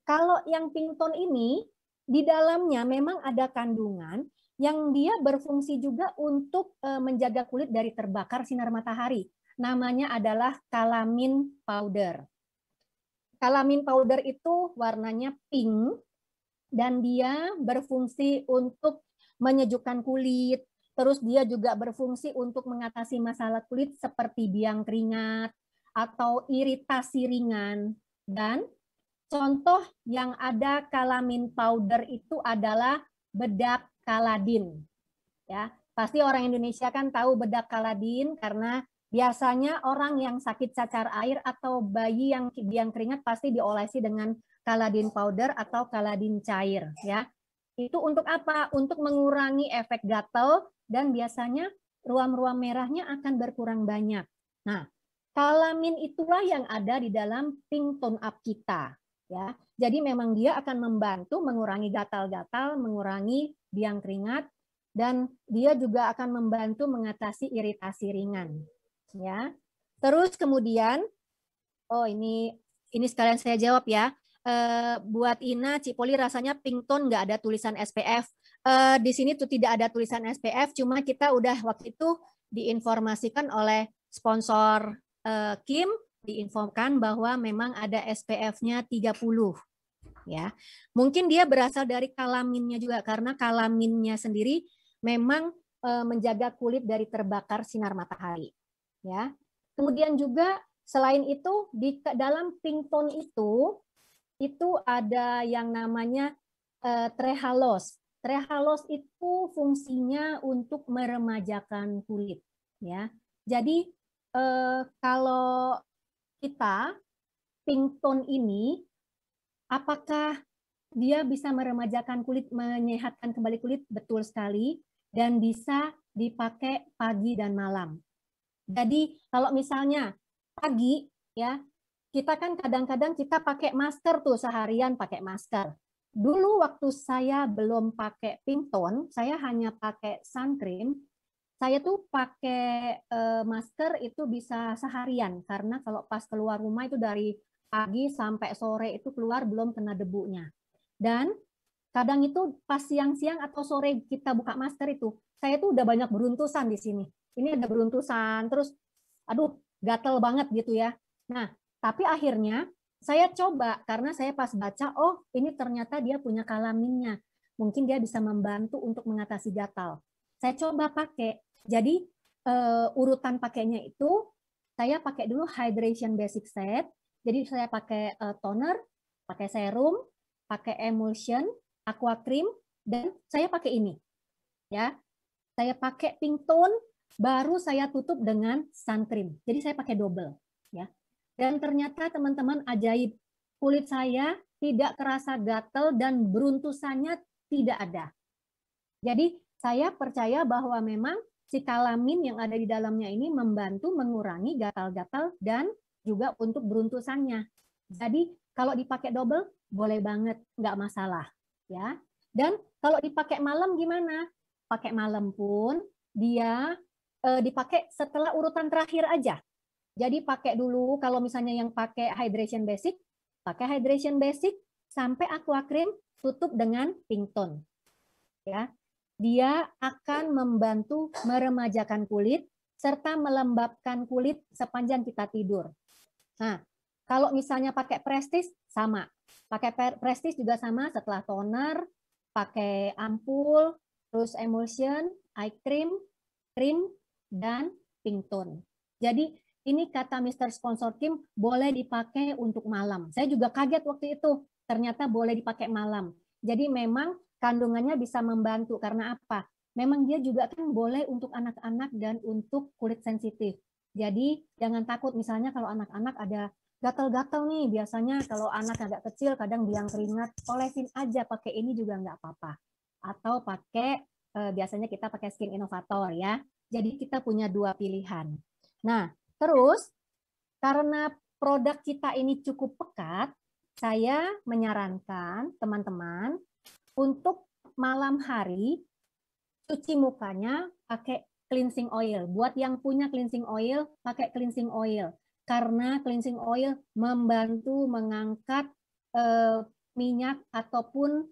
Kalau yang pink tone ini di dalamnya memang ada kandungan yang dia berfungsi juga untuk menjaga kulit dari terbakar sinar matahari. Namanya adalah kalamin powder. Kalamin powder itu warnanya pink dan dia berfungsi untuk menyejukkan kulit, terus dia juga berfungsi untuk mengatasi masalah kulit seperti biang keringat atau iritasi ringan. Dan contoh yang ada kalamin powder itu adalah bedak kaladin. Ya, pasti orang Indonesia kan tahu bedak kaladin karena biasanya orang yang sakit cacar air atau bayi yang biang keringat pasti diolesi dengan kaladin powder atau kaladin cair ya. Itu untuk apa? Untuk mengurangi efek gatal dan biasanya ruam-ruam merahnya akan berkurang banyak. Nah, kalamin itulah yang ada di dalam pink tone up kita ya. Jadi memang dia akan membantu mengurangi gatal-gatal, mengurangi biang keringat dan dia juga akan membantu mengatasi iritasi ringan ya. Terus kemudian ini sekalian saya jawab ya. Buat Ina, Cipoli rasanya pink tone nggak ada tulisan SPF. Di sini tuh tidak ada tulisan SPF, cuma kita udah waktu itu diinformasikan oleh sponsor Kim, diinfokan bahwa memang ada SPF-nya 30. Ya, mungkin dia berasal dari kalaminnya juga karena kalaminnya sendiri memang menjaga kulit dari terbakar sinar matahari. Ya, kemudian juga selain itu di dalam pink tone itu ada yang namanya trehalose. Trehalose itu fungsinya untuk meremajakan kulit, ya. Jadi kalau kita pink tone ini, apakah dia bisa meremajakan kulit, menyehatkan kembali kulit? Betul sekali, dan bisa dipakai pagi dan malam. Jadi kalau misalnya pagi, ya. Kita kan kadang-kadang kita pakai masker tuh seharian pakai masker. Dulu waktu saya belum pakai pink tone, saya hanya pakai sun cream. Saya tuh pakai masker itu bisa seharian karena kalau pas keluar rumah itu dari pagi sampai sore itu keluar belum kena debunya. Dan kadang itu pas siang-siang atau sore kita buka masker itu, saya tuh udah banyak beruntusan di sini. Ini ada beruntusan, terus aduh gatel banget gitu ya. Nah, tapi akhirnya saya coba karena saya pas baca, oh ini ternyata dia punya kalaminnya. Mungkin dia bisa membantu untuk mengatasi gatal. Saya coba pakai. Jadi urutan pakainya itu saya pakai dulu hydration basic set. Jadi saya pakai toner, pakai serum, pakai emulsion, aqua cream, dan saya pakai ini. Ya, saya pakai pink tone, baru saya tutup dengan sun cream. Jadi saya pakai double. Ya. Dan ternyata teman-teman ajaib, kulit saya tidak kerasa gatal dan beruntusannya tidak ada. Jadi saya percaya bahwa memang si kalamin yang ada di dalamnya ini membantu mengurangi gatal-gatal dan juga untuk beruntusannya. Jadi kalau dipakai double boleh banget, nggak masalah. Ya. Dan kalau dipakai malam gimana? Pakai malam pun dia dipakai setelah urutan terakhir aja. Jadi pakai dulu kalau misalnya yang pakai hydration basic sampai aqua cream tutup dengan pink tone. Ya. Dia akan membantu meremajakan kulit serta melembabkan kulit sepanjang kita tidur. Nah, kalau misalnya pakai Prestige sama. Pakai Prestige juga sama setelah toner, pakai ampul, terus emulsion, eye cream, krim, dan pink tone. Jadi ini kata Mr. Sponsor Kim boleh dipakai untuk malam. Saya juga kaget waktu itu, ternyata boleh dipakai malam. Jadi memang kandungannya bisa membantu karena apa? Memang dia juga kan boleh untuk anak-anak dan untuk kulit sensitif. Jadi jangan takut misalnya kalau anak-anak ada gatal-gatal nih, biasanya kalau anak agak kecil kadang biang keringat, olesin aja pakai ini juga nggak apa-apa. Atau pakai biasanya kita pakai Skin Innovator ya. Jadi kita punya dua pilihan. Nah, terus, karena produk kita ini cukup pekat, saya menyarankan teman-teman untuk malam hari cuci mukanya pakai cleansing oil. Buat yang punya cleansing oil, pakai cleansing oil. Karena cleansing oil membantu mengangkat minyak ataupun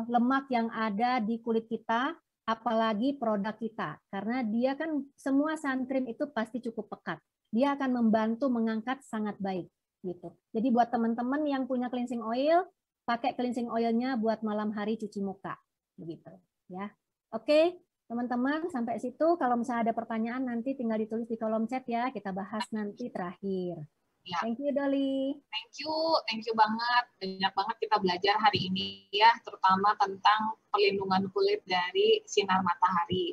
lemak yang ada di kulit kita, apalagi produk kita, karena dia kan semua sun cream itu pasti cukup pekat. Dia akan membantu mengangkat sangat baik gitu. Jadi buat teman-teman yang punya cleansing oil, pakai cleansing oilnya buat malam hari cuci muka begitu ya. Oke, teman-teman sampai situ. Kalau misalnya ada pertanyaan nanti tinggal ditulis di kolom chat ya, kita bahas nanti terakhir. Ya. Thank you, Dolly. Thank you banget. Banyak banget kita belajar hari ini ya, terutama tentang perlindungan kulit dari sinar matahari.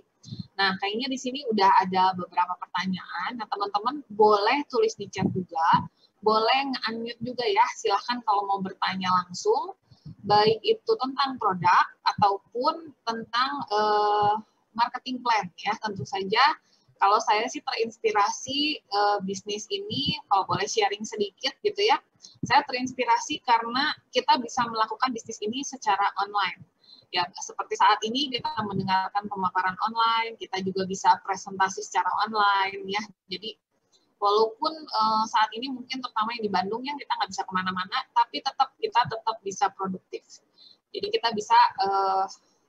Nah, kayaknya di sini udah ada beberapa pertanyaan. Nah, teman-teman boleh tulis di chat juga, boleh nge-unmute juga ya. Silahkan kalau mau bertanya langsung, baik itu tentang produk ataupun tentang marketing plan ya. Tentu saja. Kalau saya sih terinspirasi bisnis ini, kalau boleh sharing sedikit gitu ya, saya terinspirasi karena kita bisa melakukan bisnis ini secara online. Ya, seperti saat ini kita mendengarkan pemaparan online, kita juga bisa presentasi secara online ya. Jadi walaupun saat ini mungkin terutama yang di Bandung ya kita nggak bisa kemana-mana, tapi kita tetap bisa produktif. Jadi kita bisa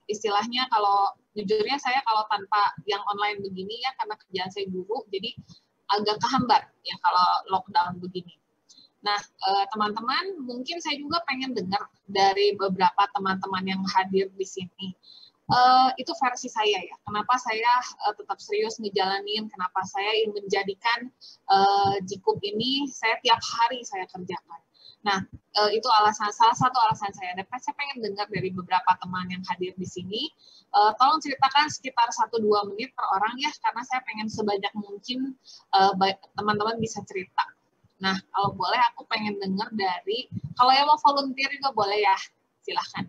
istilahnya kalau jujurnya saya kalau tanpa yang online begini ya karena kerjaan saya guru jadi agak kehambat ya kalau lockdown begini. Nah teman-teman mungkin saya juga pengen dengar dari beberapa teman-teman yang hadir di sini. Itu versi saya ya. Kenapa saya tetap serius ngejalanin? Kenapa saya ingin menjadikan Jikup ini saya tiap hari saya kerjakan. Nah, itu salah satu alasan saya. Dan saya pengen dengar dari beberapa teman yang hadir di sini. Tolong ceritakan sekitar 1-2 menit per orang ya, karena saya pengen sebanyak mungkin teman-teman bisa cerita. Nah, kalau boleh aku pengen dengar dari, kalau yang mau volunteer juga boleh ya, silahkan.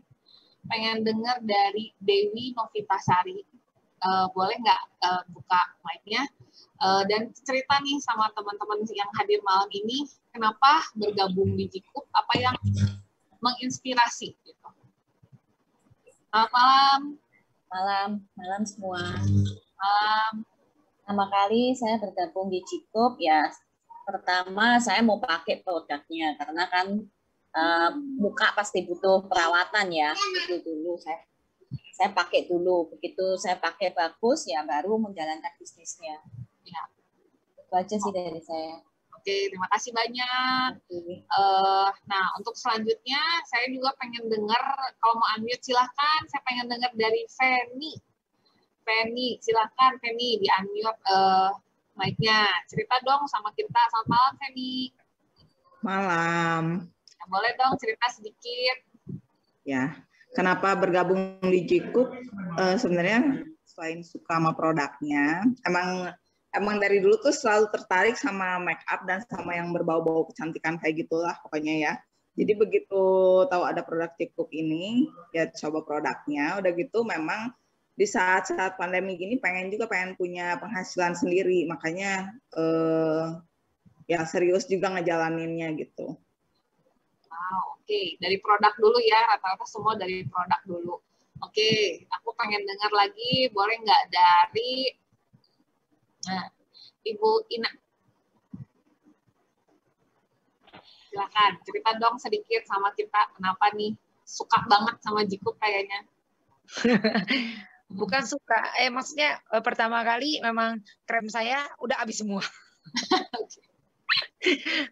Pengen dengar dari Dewi Novitasari. Boleh nggak buka mic-nya? Dan cerita nih sama teman-teman yang hadir malam ini, kenapa bergabung di Jikup, apa yang menginspirasi gitu. Selamat malam. Malam semua. Malam. Pertama kali saya bergabung di Jikup ya. Pertama saya mau pakai produknya karena kan muka pasti butuh perawatan ya. Itu dulu saya pakai dulu. Begitu saya pakai bagus ya baru menjalankan bisnisnya. Ya. Itu aja sih dari saya. Oke, terima kasih banyak. Nah, untuk selanjutnya saya juga pengen dengar, kalau mau unmute silahkan, saya pengen dengar dari Feni. Feni, silahkan Feni, di-unmute mic-nya. Cerita dong sama kita. Selamat malam, Feni. Malam. Nah, boleh dong cerita sedikit. Ya, kenapa bergabung di Jikup? Sebenarnya selain suka sama produknya, emang dari dulu tuh selalu tertarik sama make up dan sama yang berbau-bau kecantikan kayak gitulah pokoknya ya. Jadi begitu tahu ada produk Jikup ini, ya coba produknya. Udah gitu memang di saat-saat pandemi gini pengen punya penghasilan sendiri, makanya ya serius juga ngejalaninnya gitu. Wow, oke. Dari produk dulu ya, rata-rata semua dari produk dulu. Oke, aku pengen dengar lagi, boleh nggak dari Ibu Ina? Silakan, cerita dong sedikit sama kita, kenapa nih suka banget sama Jikup kayaknya. Bukan suka, maksudnya pertama kali memang krem saya udah habis semua.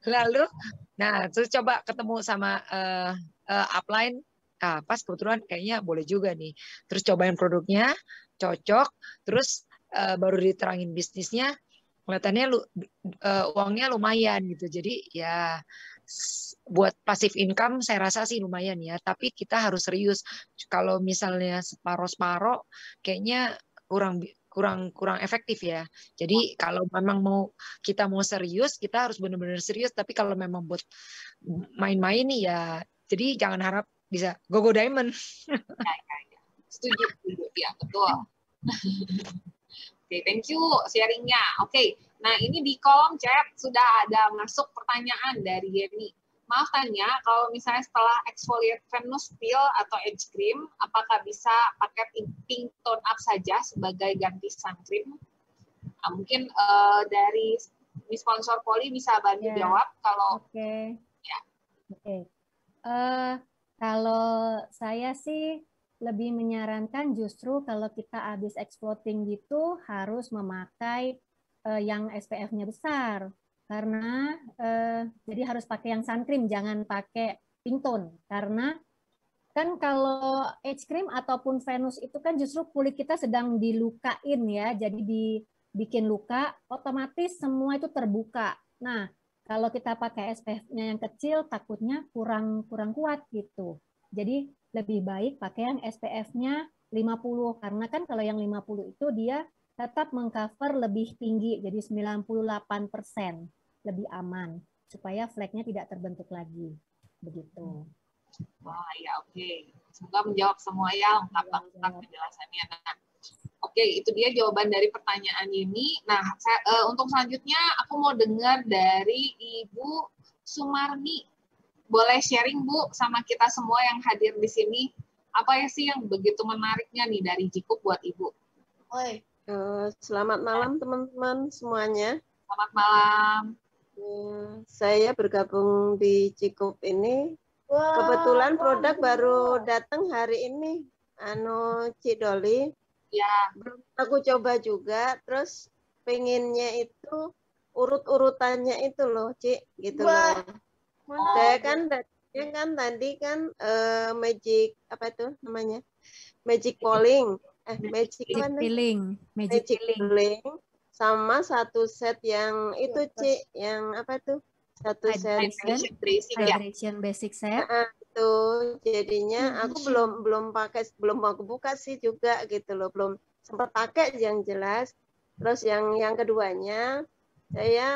Lalu, nah terus coba ketemu sama upline, pas kebetulan kayaknya boleh juga nih. Terus cobain produknya, cocok, terus baru diterangin bisnisnya, kelihatannya uangnya lumayan gitu. Jadi ya buat passive income saya rasa sih lumayan ya. Tapi kita harus serius. Kalau misalnya separoh-separoh, kayaknya kurang efektif ya. Jadi kalau memang kita mau serius, kita harus benar-benar serius. Tapi kalau memang buat main-main nih ya, jadi jangan harap bisa go diamond. Ya. Setuju ya, betul. Oke, thank you sharingnya. Oke, nah ini di kolom chat sudah ada masuk pertanyaan dari Yeni. Maaf tanya, kalau misalnya setelah exfoliate Venus Peel atau age cream, apakah bisa pakai pink tone up saja sebagai ganti sun cream? Nah, mungkin dari sponsor Poli bisa bantu jawab kalau. Kalau saya sih lebih menyarankan justru kalau kita habis exfoliating gitu harus memakai yang SPF-nya besar, karena jadi harus pakai yang sun cream, jangan pakai pink tone, karena kan kalau age cream ataupun Venus itu kan justru kulit kita sedang dilukain ya, jadi dibikin luka, otomatis semua itu terbuka. Nah, kalau kita pakai SPF-nya yang kecil takutnya kurang kuat gitu. Jadi lebih baik pakai yang SPF-nya 50, karena kan kalau yang 50 itu dia tetap mengcover lebih tinggi, jadi 98%, lebih aman, supaya flek-nya tidak terbentuk lagi. Begitu. Wah, ya oke. Semoga menjawab semua ya, lengkap penjelasannya. Nah, oke, itu dia jawaban dari pertanyaan ini. Nah, untuk selanjutnya aku mau dengar dari Ibu Sumarni. Boleh sharing Bu sama kita semua yang hadir di sini. Apa ya sih yang begitu menariknya nih dari Jikup buat Ibu? Selamat malam teman-teman semuanya. Selamat malam. Saya bergabung di Jikup ini. Kebetulan produk baru datang hari ini. Cik Doli. Ya. Belum aku coba juga. Terus pengennya itu urut-urutannya itu loh, Cik, gitu loh. Saya kan tadi kan magic apa itu namanya, magic polling, magic peeling sama satu set yang itu Cik, yang apa tuh, satu set hydration basic set. Itu jadinya aku belum aku buka sih juga gitu loh, belum sempat pakai yang jelas. Terus yang keduanya saya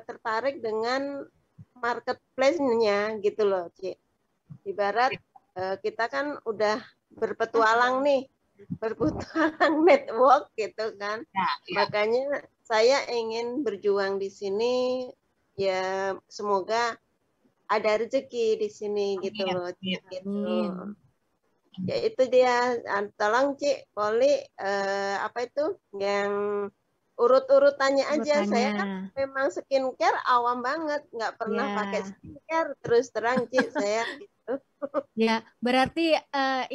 tertarik dengan marketplace-nya gitu loh, Cik. Ibarat kita kan udah berpetualang nih, network gitu kan. Makanya saya ingin berjuang di sini, ya semoga ada rezeki di sini gitu loh, Cik. Gitu. Ya itu dia, tolong Cik Poli apa itu yang urut-urutannya aja. Saya kan memang skincare awam banget, nggak pernah pakai skincare, terus terang Cik saya gitu. Ya, berarti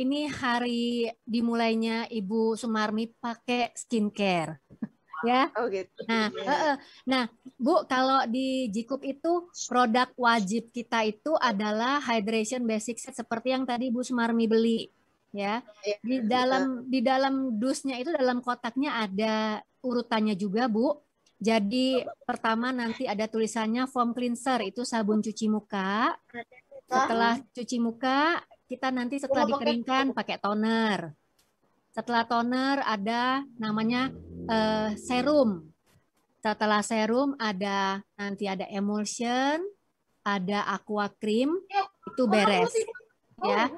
ini hari dimulainya Ibu Sumarmi pakai skincare. Ya. Oh gitu. Nah, Bu, kalau di Jikup itu produk wajib kita itu adalah hydration basic set seperti yang tadi Bu Sumarmi beli, ya. Di dalam dusnya itu dalam kotaknya ada urutannya juga, Bu. Jadi pertama nanti ada tulisannya foam cleanser, itu sabun cuci muka. Setelah cuci muka, kita nanti setelah dikeringkan pakai toner. Setelah toner ada namanya serum. Setelah serum nanti ada emulsion, ada aqua cream, itu beres ya.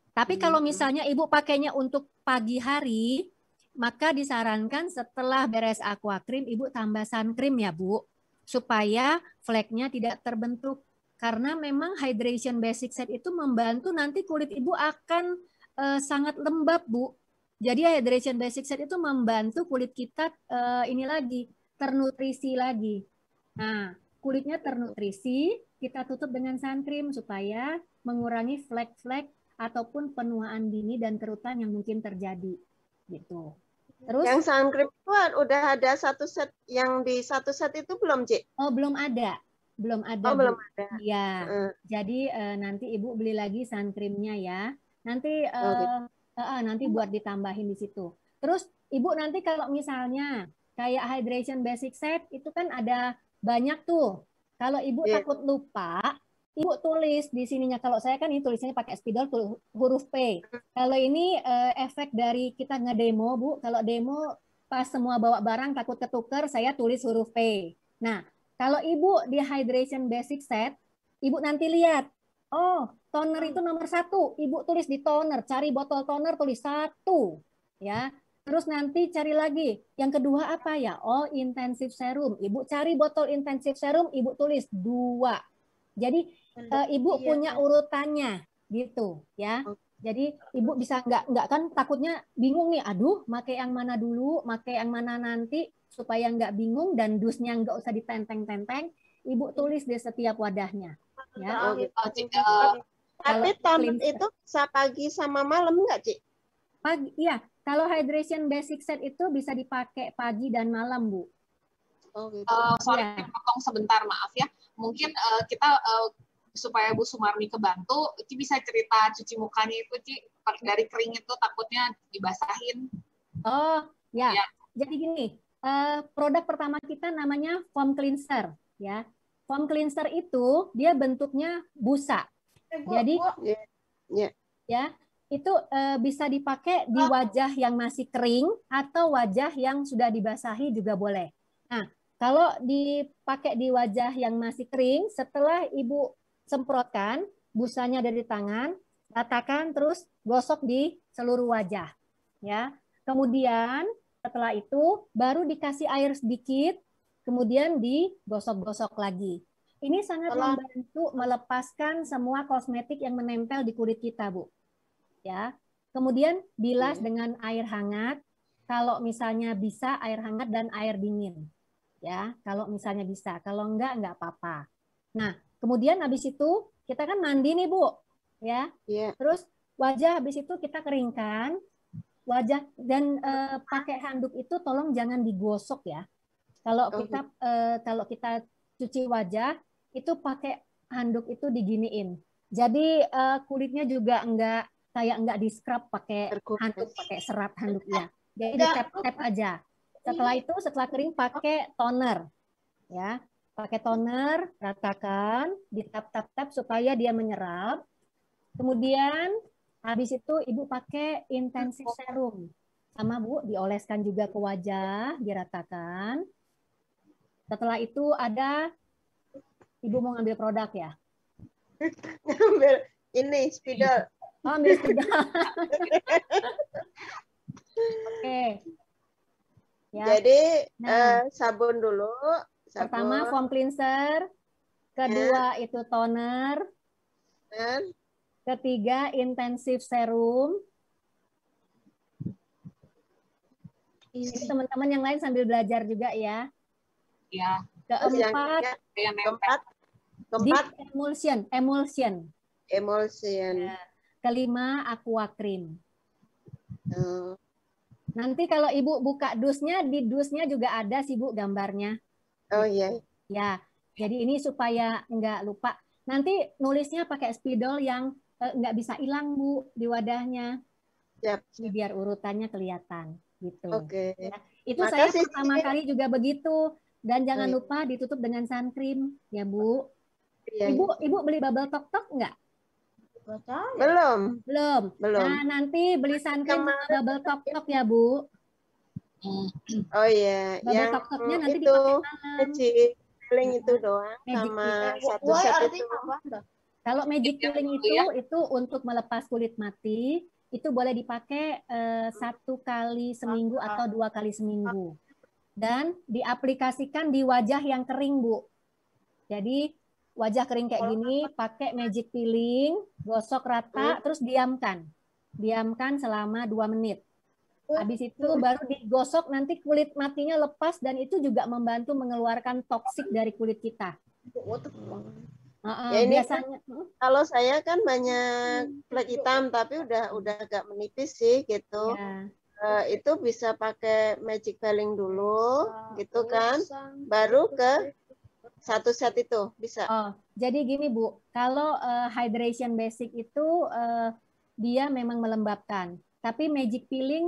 Tapi kalau misalnya Ibu pakainya untuk pagi hari, maka disarankan setelah beres aqua cream Ibu tambah sun cream ya, Bu, supaya fleknya tidak terbentuk. Karena memang hydration basic set itu membantu nanti kulit Ibu akan sangat lembab, Bu. Jadi hydration basic set itu membantu kulit kita ini lagi ternutrisi lagi. Nah, kulitnya ternutrisi, kita tutup dengan sun cream supaya mengurangi flek-flek ataupun penuaan dini dan kerutan yang mungkin terjadi. Gitu. Terus yang sun cream itu udah ada satu set, yang di satu set itu belum, Cik? Oh, belum ada. Belum ada. Oh, belum ada. Iya. Jadi nanti Ibu beli lagi sun creamnya ya. Nanti nanti buat ditambahin di situ. Terus Ibu nanti kalau misalnya kayak hydration basic set itu kan ada banyak tuh. Kalau Ibu takut lupa, Ibu tulis di sininya. Kalau saya kan ini tulisannya pakai spidol huruf P. Kalau ini efek dari kita ngedemo, Bu. Kalau demo pas semua bawa barang takut ketuker, saya tulis huruf P. Nah, kalau Ibu di hydration basic set, Ibu nanti lihat, oh toner itu nomor 1. Ibu tulis di toner, cari botol toner tulis 1. Ya. Terus nanti cari lagi. Yang kedua apa ya? Oh, intensive serum. Ibu cari botol intensive serum, Ibu tulis 2. Jadi Ibu punya urutannya gitu ya. Jadi Ibu bisa nggak kan takutnya bingung nih. Aduh, pakai yang mana dulu, pakai yang mana nanti supaya nggak bingung dan dusnya nggak usah ditenteng-tenteng. Ibu tulis di setiap wadahnya. Ya. Tapi toner itu bisa pagi sama malam nggak, Cik? Pagi, iya. Kalau hydration basic set itu bisa dipakai pagi dan malam, Bu. Oh, gitu. Sorry, potong sebentar, maaf ya. Mungkin kita supaya Bu Sumarmi kebantu, Ci bisa cerita cuci mukanya itu, Ci, dari kering itu takutnya dibasahin. Oh, ya. Jadi gini, produk pertama kita namanya foam cleanser, ya. Foam cleanser itu dia bentuknya busa. Jadi, ya. Itu bisa dipakai di wajah yang masih kering atau wajah yang sudah dibasahi juga boleh. Nah, kalau dipakai di wajah yang masih kering, setelah Ibu semprotkan busanya dari tangan, ratakan terus gosok di seluruh wajah. Ya. Kemudian setelah itu baru dikasih air sedikit, kemudian digosok-gosok lagi. Ini sangat membantu melepaskan semua kosmetik yang menempel di kulit kita, Bu. Ya, kemudian bilas dengan air hangat. Kalau misalnya bisa air hangat dan air dingin, ya. Kalau misalnya bisa, kalau enggak apa-apa. Nah, kemudian habis itu kita kan mandi nih, Bu, ya. Terus wajah habis itu kita keringkan wajah dan pakai handuk itu tolong jangan digosok ya. Kalau kita cuci wajah itu pakai handuk itu diginiin. Jadi kulitnya juga enggak di scrub pakai handuk, pakai serat handuk ya. Jadi di tap aja. Setelah itu, setelah kering pakai toner, ya. Pakai toner, ratakan, di tap supaya dia menyerap. Kemudian habis itu Ibu pakai intensive serum, sama Bu dioleskan juga ke wajah, diratakan. Setelah itu ada Ibu mau ngambil produk ya? Ngambil ini spidol. Ambil spidol. Oke. Ya. Jadi sabun dulu. Pertama foam cleanser, kedua itu toner, ketiga intensive serum. Ini teman-teman yang lain sambil belajar juga ya. Ya. Keempat emulsion. Ya. Kelima aqua cream. Nanti kalau Ibu buka dusnya, di dusnya juga ada sih Bu gambarnya. Oh iya. Ya, jadi ini supaya nggak lupa. Nanti nulisnya pakai spidol yang nggak bisa hilang, Bu, di wadahnya. Siap. Biar urutannya kelihatan gitu. Oke. Ya. Itu Makasih, saya pertama kali juga begitu. Dan jangan iya. lupa ditutup dengan sun cream, ya Bu. Iya, Ibu beli bubble tok nggak? Belum. Belum. Nah, nanti beli sun cream sama bubble tok ya, Bu. Oh iya, Bubble yang tok-toknya nanti itu dipakai malam. magic peeling itu doang Magic sama peeling. satu set itu. Kalau magic peeling itu untuk melepas kulit mati, itu boleh dipakai 1 kali seminggu atau 2 kali seminggu. Dan diaplikasikan di wajah yang kering, Bu. Jadi wajah kering kayak gini, pakai magic peeling, gosok rata, terus diamkan. Diamkan selama 2 menit. Habis itu baru digosok, nanti kulit matinya lepas dan itu juga membantu mengeluarkan toksik dari kulit kita. Ya ini biasanya kalau saya kan banyak flek hitam tapi udah agak menipis sih gitu. Ya. Itu bisa pakai magic peeling dulu gitu kan, baru ke satu set itu bisa. Oh, jadi gini Bu, kalau hydration basic itu dia memang melembabkan, tapi magic peeling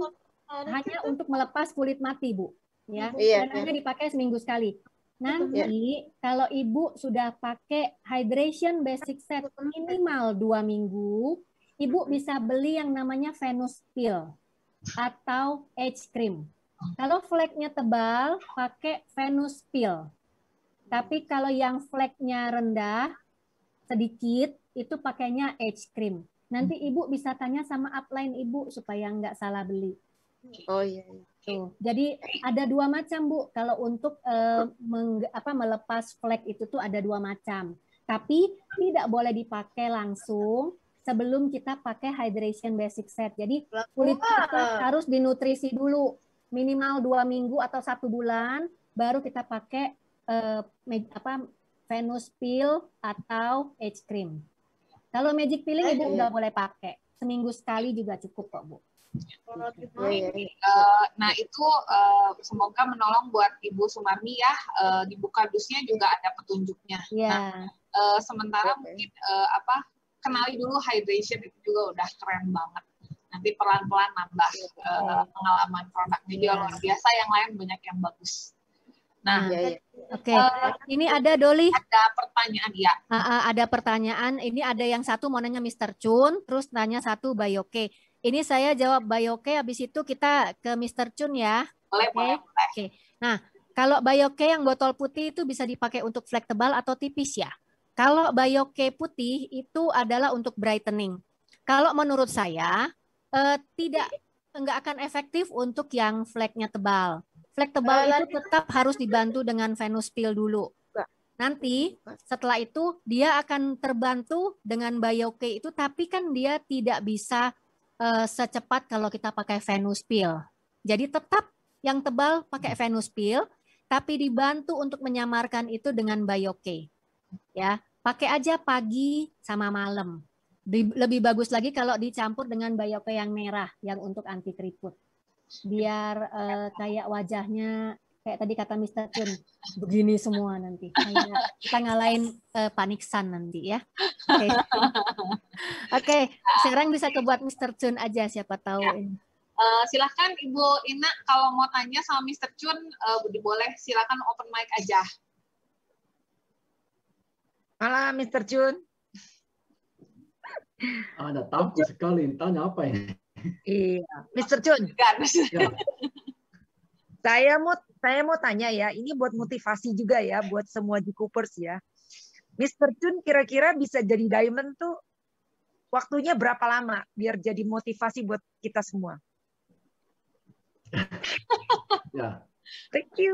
hanya untuk melepas kulit mati, Bu. Ya, dan hanya dipakai seminggu sekali. Nanti kalau Ibu sudah pakai hydration basic set minimal 2 minggu, Ibu bisa beli yang namanya Venus Peel atau age cream. Kalau fleknya tebal, pakai Venus Peel. Tapi kalau yang fleknya rendah, sedikit, itu pakainya age cream. Nanti Ibu bisa tanya sama upline Ibu supaya nggak salah beli. Oh iya. Tuh. Jadi ada 2 macam, Bu. Kalau untuk melepas flek itu tuh ada 2 macam. Tapi tidak boleh dipakai langsung sebelum kita pakai hydration basic set. Jadi kulit kita harus dinutrisi dulu minimal 2 minggu atau 1 bulan, baru kita pakai Venus Peel atau age cream. Kalau magic peeling Ibu udah boleh pakai. Seminggu sekali juga cukup kok, Bu. Nah itu semoga menolong buat Ibu Sumarni ya, di Bukadusnya juga ada petunjuknya. Yeah. Nah, sementara mungkin kenali dulu hydration itu juga udah keren banget. Nanti pelan-pelan nambah pengalaman produknya juga luar biasa, yang lain banyak yang bagus. Nah, Oke. Ini ada Doli. Ada pertanyaan ya. Ada pertanyaan. Ini ada yang satu mau nanya Mr. Chun, terus nanya satu Bayoke. Ini saya jawab Bayoke, habis itu kita ke Mr. Chun ya. Boleh. Oke. Nah, kalau Bayoke yang botol putih itu bisa dipakai untuk flek tebal atau tipis ya. Kalau Bayoke putih itu adalah untuk brightening. Kalau menurut saya enggak akan efektif untuk yang fleknya tebal. Flek tebal itu tetap harus dibantu dengan Venus Peel dulu. Nanti setelah itu dia akan terbantu dengan Bayoke itu, tapi kan dia tidak bisa secepat kalau kita pakai Venus Peel. Jadi tetap yang tebal pakai Venus Peel, tapi dibantu untuk menyamarkan itu dengan Bayoke. Ya, pakai aja pagi sama malam. Lebih bagus lagi kalau dicampur dengan Bayoke yang merah, yang untuk anti keriput. Biar kayak wajahnya kayak tadi kata Mr. Chun, begini semua nanti. Kita ngalahin paniksan nanti ya. Oke. Sekarang bisa kebuat Mr. Chun aja, siapa tahu. Ya. Silahkan Ibu Ina kalau mau tanya sama Mr. Chun, boleh silakan open mic aja. Malam Mr. Chun. Ada takut sekali, tanya apa ini? Iya, Mr. Chun. Ya. Saya mau tanya ya, ini buat motivasi juga ya buat semua G-Coopers ya. Mr. Chun kira-kira bisa jadi diamond tuh waktunya berapa lama biar jadi motivasi buat kita semua? Ya. Thank you.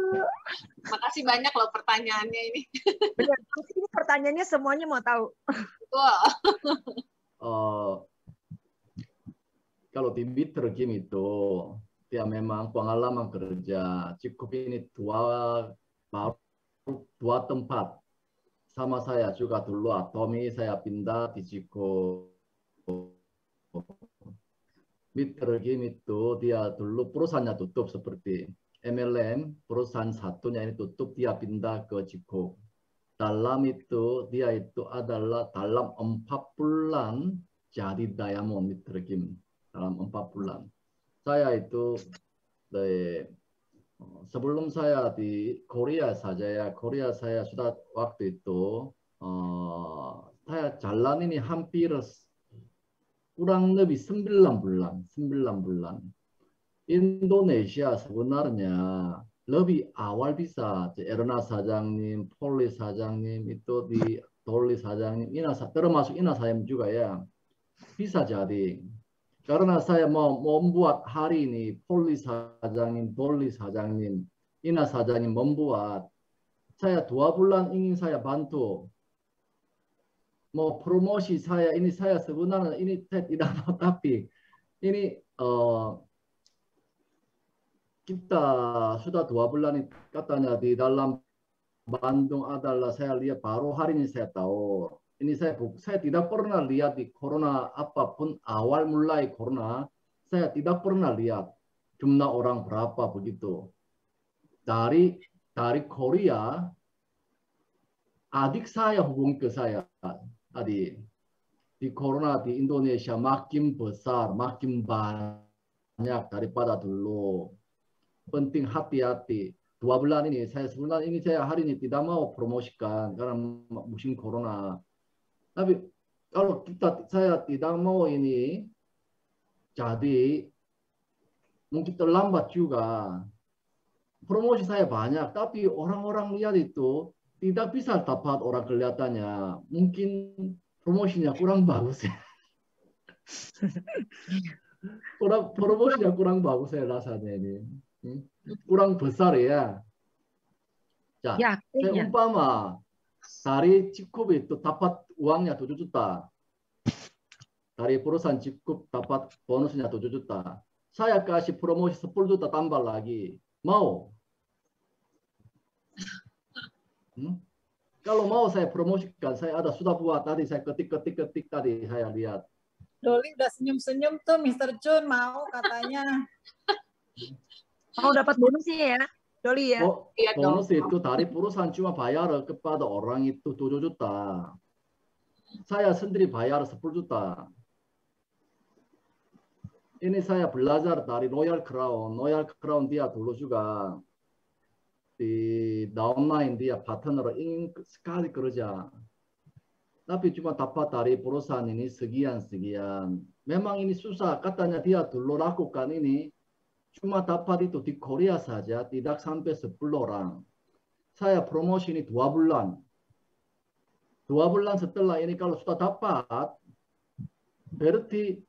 Makasih banyak loh pertanyaannya ini. Benar, ini pertanyaannya semuanya mau tahu. Kalau di Mr. Kim itu dia memang pengalaman kerja cukup ini dua tempat sama saya juga dulu Atomi saya pindah di Ciko. Mr. Kim itu dia dulu perusahaannya tutup seperti MLM perusahaan satunya ini tutup, dia pindah ke Jikook. Dalam itu dia itu adalah dalam 4 bulan jadi diamond diterkim dalam 4 bulan. Saya itu sebelum saya di Korea saja ya, Korea saya sudah waktu itu saya jalan ini hampir kurang lebih 9 bulan. Indonesia sebenarnya lebih awal bisa Erna sa장님, 폴리 사장님, itu di Dolly sa장님, termasuk Ina saya juga ya bisa jadi. Karena saya mau membuat hari ini 폴리 사장님, Dolly sa장님, Ina sa장님 membuat, saya 2 bulan ingin saya bantu. Mau promosi saya ini, saya sebenarnya ini saya tidak mau, tapi ini kita sudah 2 bulan katanya di dalam Bandung adalah saya lihat baru hari ini saya tahu. Ini saya tidak pernah lihat di corona apapun awal mulai corona, saya tidak pernah lihat jumlah orang berapa begitu. Dari Korea adik saya hubungi ke saya tadi. Di corona di Indonesia makin besar, makin banyak daripada dulu. Penting hati-hati. 2 bulan ini saya sebenarnya ini saya hari ini tidak mau promosikan karena musim corona. Tapi kalau saya tidak mau ini jadi mungkin terlambat juga. Promosi saya banyak, tapi orang-orang lihat itu tidak bisa dapat orang kelihatannya. Mungkin promosinya kurang bagus ya. Promosinya kurang bagus saya rasanya ini. Kurang besar ya. Ya, saya umpama dari Jikoop itu dapat uangnya 7 juta. Dari perusahaan Jikoop dapat bonusnya 7 juta. Saya kasih promosi 10 juta tambah lagi. Mau? Kalau mau saya promosikan, saya sudah buat tadi, saya ketik tadi, saya lihat. Dolly udah senyum-senyum tuh, Mr. Chun mau katanya. Mau dapat bonusnya ya, Dolly ya? Bonus itu dari perusahaan cuma bayar kepada orang itu 7 juta. Saya sendiri bayar 10 juta. Ini saya belajar dari Royal Crown. Royal Crown dia dulu juga di downline dia partner ingin sekali kerja. Tapi cuma dapat dari perusahaan ini sekian. Memang ini susah. Katanya dia dulu lakukan ini. Cuma dapat itu di Korea saja tidak sampai 10 orang. Saya promosi ini 2 bulan. 2 bulan setelah ini kalau sudah dapat, berarti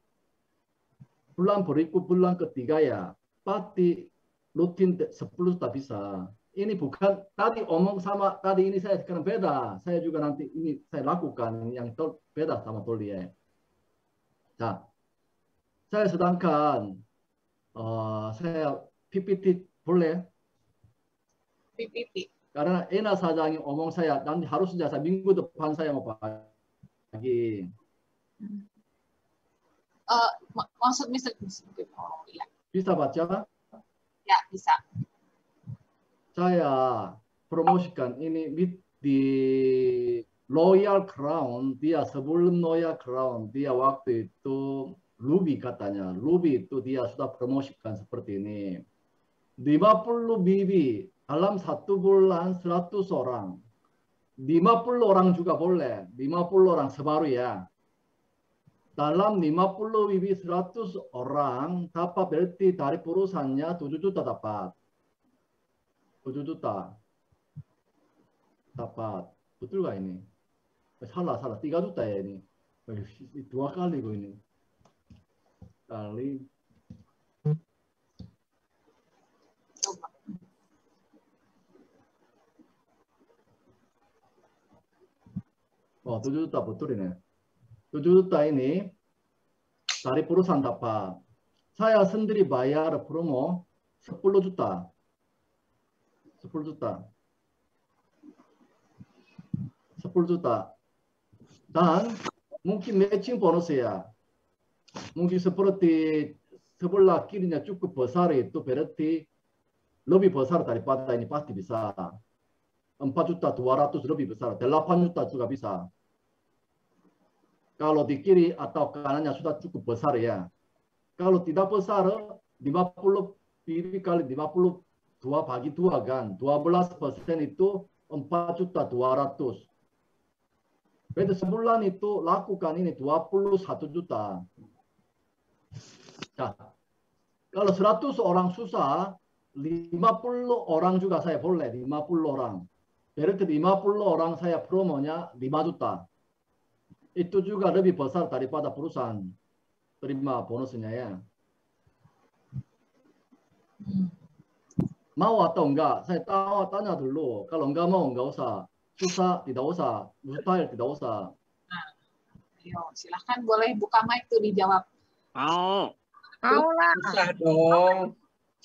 bulan berikut bulan ketiga ya, pasti rutin 10 tak bisa. Ini bukan tadi omong sama tadi ini saya sekarang beda. Saya juga nanti ini saya lakukan yang beda sama Dolly ya. Nah, saya sedangkan saya PPT boleh? PPT. Karena Ena sa장이 omong saya nanti harusnya saya minggu depan saya mau bagi. Maksud Mr. Ya. Bisa baca? Ya, bisa. Saya promosikan ini di Royal Crown, dia sebelum Royal Crown, dia waktu itu Ruby katanya. Ruby itu dia sudah promosikan seperti ini. 50 BB dalam 1 bulan 100 orang. 50 orang juga boleh. 50 orang sebaru ya. Dalam 50 BB 100 orang dapat berarti dari perusahaannya 7 juta dapat. 7 juta dapat. Betul gak ini? Salah. 3 juta ya ini. 2 kali kok ini. Kali. Oh, 7 juta betul ini. 7 juta ini dari perusahaan dapat. Saya sendiri bayar promo 10 juta. 10 juta. 10 juta. Dan mungkin matching bonusnya. Mungkin seperti sebelah kirinya cukup besar itu berarti lebih besar daripada ini pasti bisa. 4.200.000 lebih besar, 8 juta juga bisa. Kalau di kiri atau kanannya sudah cukup besar ya. Kalau tidak besar, 50 PV kali 52 bagi 2 kan. 12% itu 4.200.000. Berarti sebulan itu lakukan ini 21 juta. Nah, kalau 100 orang susah, 50 orang juga saya boleh, 50 orang. Berarti 50 orang saya promonya 5 juta. Itu juga lebih besar daripada perusahaan terima bonusnya ya. Mau atau enggak? Saya tanya dulu. Kalau enggak mau, enggak usah. Susah, tidak usah. Mustahil, tidak usah. Nah, ayo, silahkan boleh buka mic tuh dijawab. Mau. Mau lah. Susah dong.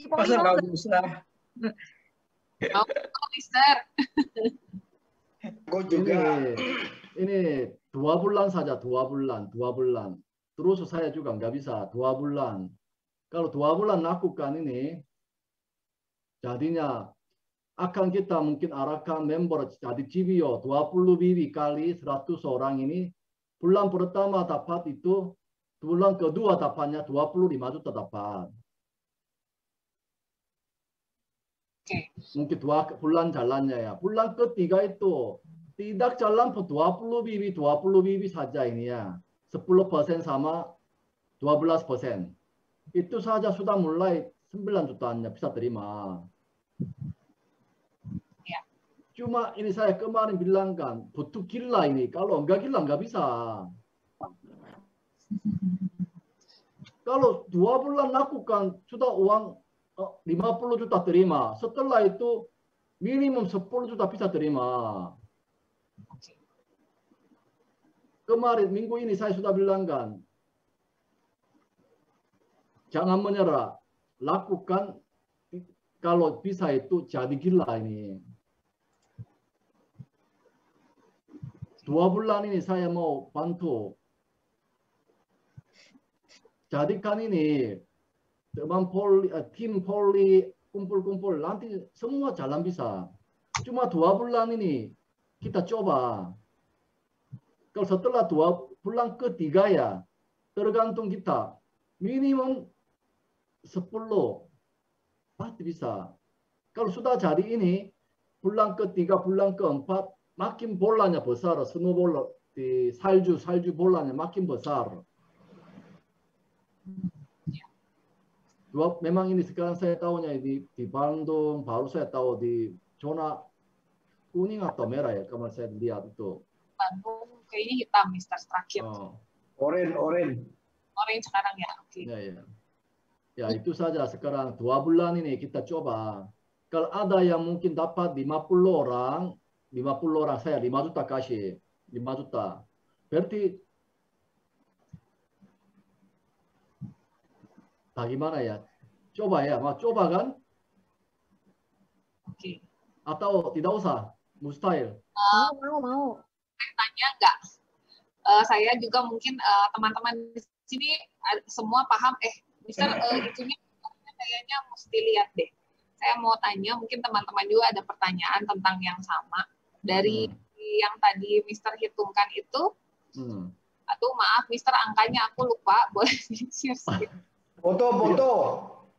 Masa nggak usah? Mau, Mister. Gue juga. Ini 2 bulan saja, 2 bulan. Terus saya juga nggak bisa, 2 bulan. Kalau 2 bulan lakukan ini, jadinya akan kita mungkin arahkan member jadi GBO 20 BB kali 100 orang ini. Bulan pertama dapat itu, bulan kedua dapatnya 25 juta dapat. Mungkin 2 bulan jalannya ya. Bulan ketiga itu tidak jalan 20 BB saja ini ya. 10% sama 12%. Itu saja sudah mulai 9 jutaan bisa terima. Ya. Cuma ini saya kemarin bilang kan, butuh gila ini. Kalau enggak gila enggak bisa. Kalau 2 bulan lakukan sudah uang 50 juta terima. Setelah itu minimum 10 juta bisa terima. Kemarin minggu ini saya sudah bilang kan, jangan menyerah. Lakukan kalau bisa itu jadi gila ini. 2 bulan ini saya mau bantu. Jadikan ini teman poli, tim poli kumpul-kumpul nanti semua jalan bisa. Cuma 2 bulan ini kita coba. Kalau setelah 2 bulan ketiga ya tergantung kita minimum 10 pasti bisa. Kalau sudah jadi ini bulan ketiga, bulan keempat makin bolanya besar, snowball di salju bolanya makin besar. Memang ini sekarang saya tahunya di Bandung, baru saya tahu di zona kuning atau merah ya, kemarin saya lihat itu. Bandung kayaknya hitam, Mister, terakhir. Orange sekarang ya, oke. Ya, itu saja sekarang 2 bulan ini kita coba. Kalau ada yang mungkin dapat 50 orang saya 5 juta kasih, 5 juta. Berarti bagaimana ya? Coba ya, mau coba kan? Oke. Atau tidak usah, mustahil. Mau. Saya tanya enggak? Saya juga mungkin teman-teman di sini semua paham. Mister, itunya kayaknya mesti lihat deh. Saya mau tanya, mungkin teman-teman juga ada pertanyaan tentang yang sama dari yang tadi Mister hitungkan itu. Aduh, maaf, Mister, angkanya aku lupa. Boleh share? Foto.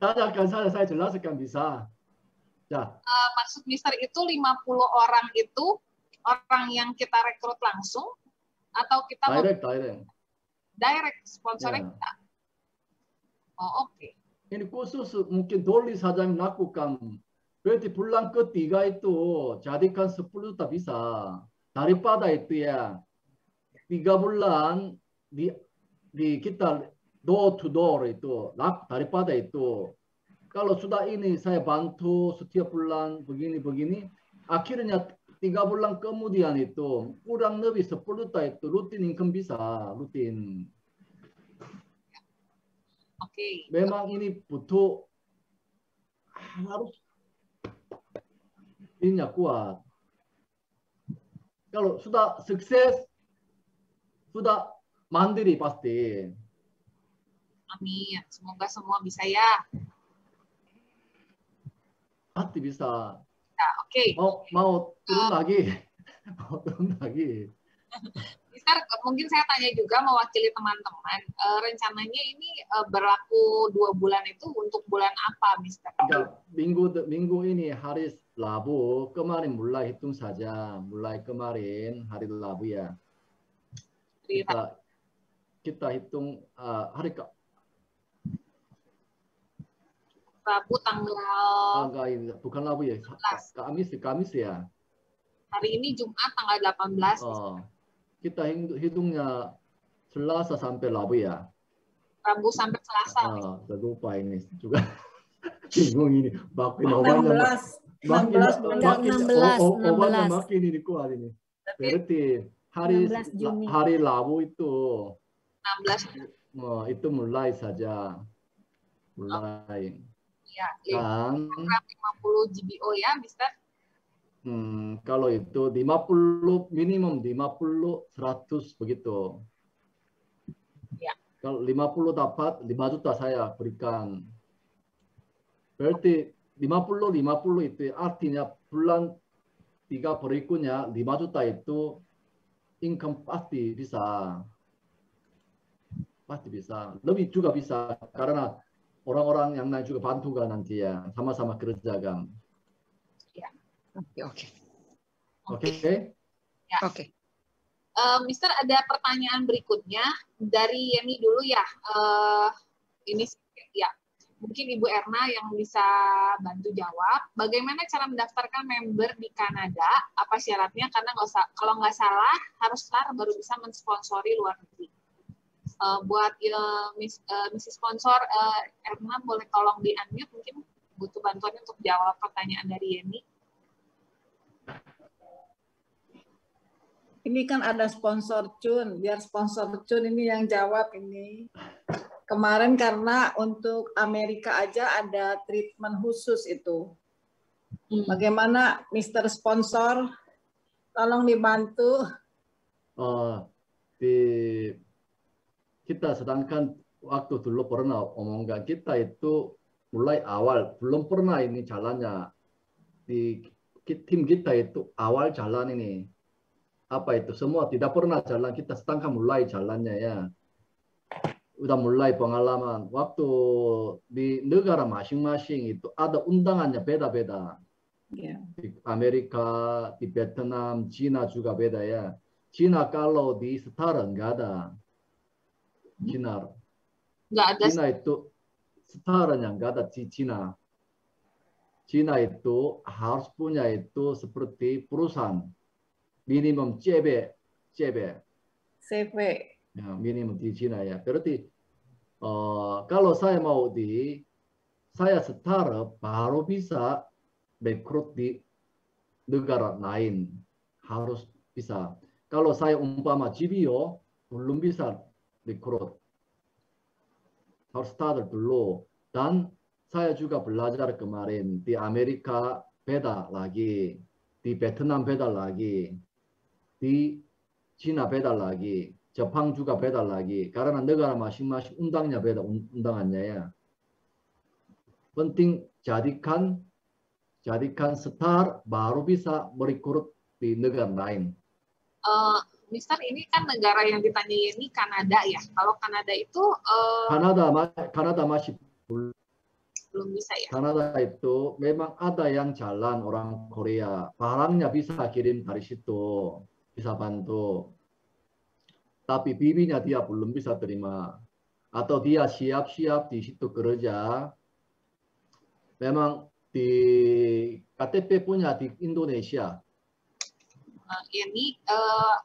Tanyakan saya jelaskan bisa. Ya. Maksud Mister itu 50 orang itu orang yang kita rekrut langsung atau kita direct sponsornya kita? Oh, oke. Ini khusus mungkin Dolly saja yang lakukan. Berarti bulan ketiga itu jadikan 10 juta bisa. Daripada itu ya 3 bulan di kita door to door itu daripada itu. Kalau sudah ini saya bantu setiap bulan begini, akhirnya 3 bulan kemudian itu kurang lebih 10 juta itu rutin income bisa, rutin. Oke. Memang ini butuh harus ini kuat. Kalau sudah sukses, sudah mandiri pasti. Amin. Semoga semua bisa ya. pasti bisa. Nah, oke. Mau turun lagi. Mau turun lagi. Mister, mungkin saya tanya juga mewakili teman-teman. Rencananya ini berlaku 2 bulan itu untuk bulan apa, Mister? Ya, minggu ini hari Rabu, kemarin mulai hitung saja. Mulai kemarin hari Rabu ya. Kita hitung hari Rabu tanggal bukan Rabu ya, Kamis ya. Hari ini Jumat tanggal 18. Kita hitungnya Selasa sampai Rabu ya. Rabu sampai Selasa. Lupa ini juga. Bingung ini. 16 makin ini kuat ini. Berarti hari Rabu itu 16. Itu mulai saja. Mulai. Ya, 50 GBO ya, Mister. Kalau itu 50 minimum 50 100 begitu. Ya. Kalau 50 dapat 5 juta saya berikan. Berarti 50 itu artinya bulan 3 berikutnya 5 juta itu income pasti bisa. Pasti bisa. Lebih juga bisa karena orang-orang yang lain juga bantu kan nanti ya. Sama-sama kerjakan. Oke. Ya. Oke. Mister, ada pertanyaan berikutnya dari Yemi dulu ya. Ini ya, mungkin Ibu Erna yang bisa bantu jawab. Bagaimana cara mendaftarkan member di Kanada? Apa syaratnya? Karena kalau nggak salah harus STAR baru bisa mensponsori luar negeri. Buat misi sponsor Erna, boleh tolong di-unmute, mungkin butuh bantuan untuk jawab pertanyaan dari Yemi. Ini kan ada sponsor Cun, biar sponsor Cun ini yang jawab ini. Kemarin karena untuk Amerika aja ada treatment khusus itu. Bagaimana Mr. Sponsor? Tolong dibantu. Kita sedangkan waktu dulu pernah omongkan kita itu mulai awal belum pernah ini jalannya di tim kita itu awal jalan ini. Apa itu semua tidak pernah jalan, kita sedangkan mulai jalannya ya. Udah mulai pengalaman. Waktu di negara masing-masing itu ada undangannya beda-beda. Di Amerika, di Vietnam, Cina juga beda ya. Cina kalau di setara nggak ada. Cina itu setaranya nggak ada di Cina. Cina itu harus punya itu seperti perusahaan. Minimum CB. Ya, minimum di Cina ya. Berarti kalau saya mau saya setara baru bisa rekrut di negara lain. Harus bisa. Kalau saya umpama GBO belum bisa rekrut. Harus starter dulu. Dan saya juga belajar kemarin di Amerika beda lagi. Di Vietnam beda lagi. Di Cina beda lagi, Jepang juga beda lagi. Karena negara masing-masing undangnya beda undangannya ya. Penting jadikan star baru bisa merekrut di negara lain. Mister, ini kan negara yang ditanya ini Kanada ya. Kalau Kanada itu Kanada masih belum bisa ya. Kanada itu memang ada yang jalan orang Korea. Barangnya bisa kirim dari situ. Bisa bantu. Tapi bibinya dia belum bisa terima. Atau dia siap-siap di situ kerja. Memang di KTP punya di Indonesia. Ini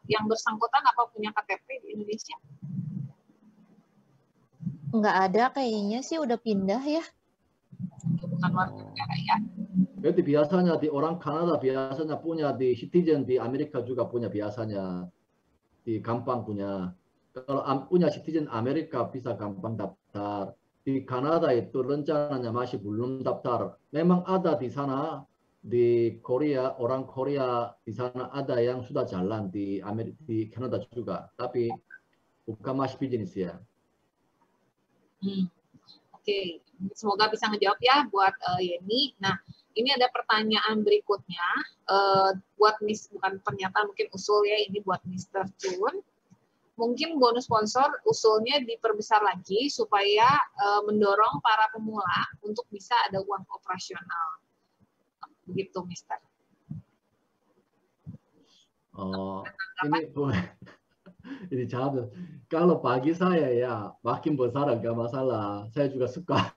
yang bersangkutan apa punya KTP di Indonesia? Nggak ada kayaknya sih, udah pindah ya. Bukan warga negara ya. Jadi biasanya di orang Kanada biasanya punya di citizen di Amerika juga punya biasanya di gampang punya. Kalau punya citizen Amerika bisa gampang daftar. Di Kanada itu rencananya masih belum daftar. Memang ada di sana di Korea orang Korea di sana ada yang sudah jalan di Kanada juga. Tapi bukan masih bisnis ya. Oke. Semoga bisa ngejawab ya buat Yeni. Nah, ini ada pertanyaan berikutnya buat Miss, bukan pernyataan, mungkin usul ya, ini buat Mr. Chun. Mungkin bonus sponsor usulnya diperbesar lagi supaya mendorong para pemula untuk bisa ada uang operasional. Begitu, Mister. Ini jawab. Kalau bagi saya ya makin besar nggak masalah. Saya juga suka.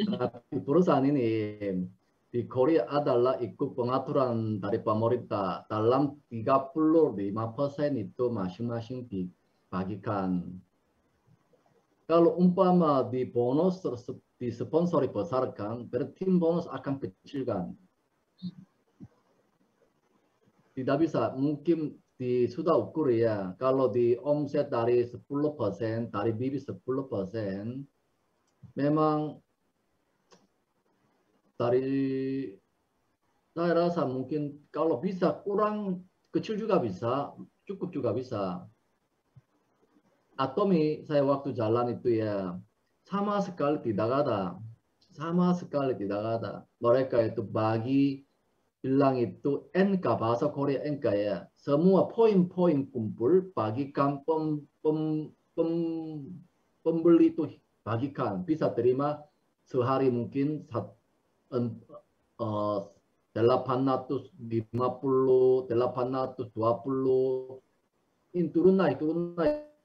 Tapi perusahaan ini di Korea adalah ikut pengaturan dari pemerintah. Dalam 35% itu masing-masing dibagikan. Kalau umpama di bonus di sponsori besarkan, berarti bonus akan kecilkan. Tidak bisa, mungkin sudah ukur ya. Kalau di omset dari 10%, dari bibi 10%, memang dari saya rasa mungkin kalau bisa kurang kecil juga bisa, cukup juga bisa. Atomi saya waktu jalan itu ya sama sekali tidak ada, sama sekali tidak ada. Mereka itu bagi bilang itu NK, bahasa Korea NK ya. Semua poin-poin kumpul bagikan pembeli itu bagikan, bisa terima sehari mungkin 850, 820, ini turun naik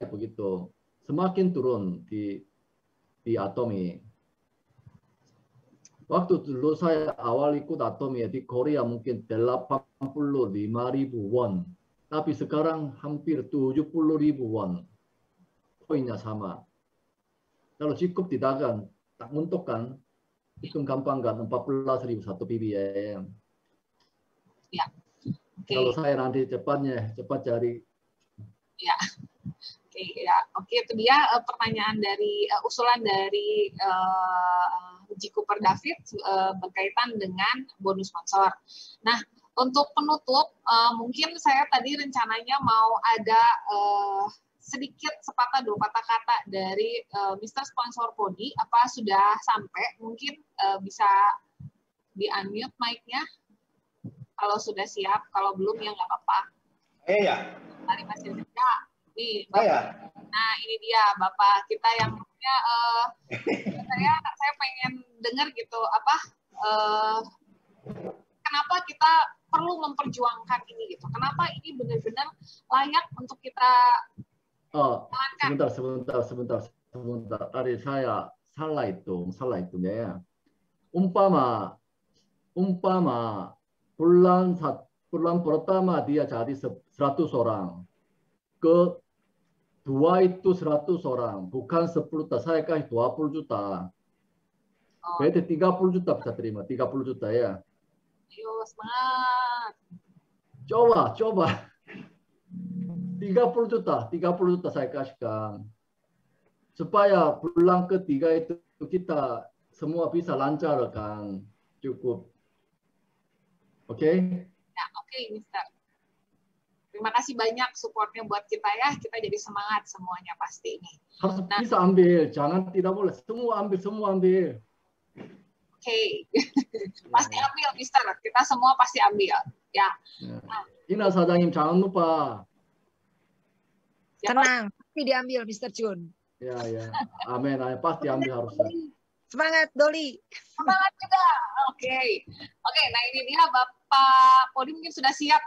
begitu. Semakin turun di Atomi. Waktu dulu saya awal ikut Atomi di Korea mungkin 85.000 won. Tapi sekarang hampir 70.000 won. Poinnya sama. Kalau cukup tidak tak menentukan, hitung gampang kan 14.000 satu PB ya. Ya. Okay. Kalau saya nanti cepat cari. Ya. Oke, ya. Oke, itu dia pertanyaan dari usulan dari Jikuper David berkaitan dengan bonus sponsor. Nah, untuk penutup, mungkin saya tadi rencananya mau ada sedikit sepatah dua patah kata dari Mr. Sponsor Podi. Apa sudah sampai? Mungkin bisa di-unmute mic-nya kalau sudah siap. Kalau belum ya nggak apa-apa. Iya. Tadi masih ada. Nih, Bapak. Nah, ini dia Bapak kita yang punya saya pengen dengar gitu kenapa kita perlu memperjuangkan ini gitu. Kenapa ini benar-benar layak untuk kita sebentar. Tadi saya salah itu ya. Umpama bulan pertama dia jadi 100 orang. Kedua itu 100 orang, bukan 10 juta. Saya kasih 20 juta. Berarti 30 juta bisa terima, 30 juta ya. Ayo, semangat. Coba. 30 juta saya kasihkan. Supaya bulan ketiga itu kita semua bisa lancar kan. Cukup. Oke? Ya, oke, Mister. Terima kasih banyak supportnya buat kita ya. Kita jadi semangat semuanya pasti ini. Harus bisa ambil, jangan tidak boleh. Semua ambil. Oke. Pasti ambil, Mister. Kita semua pasti ambil. Ya. Ina 사장님 jangan lupa. Tenang, pasti diambil, Mr. Chun. Ya. Amin. Pasti ambil harusnya. Semangat, Doli. Semangat juga. Oke. Nah ini dia Bapak Podi mungkin sudah siap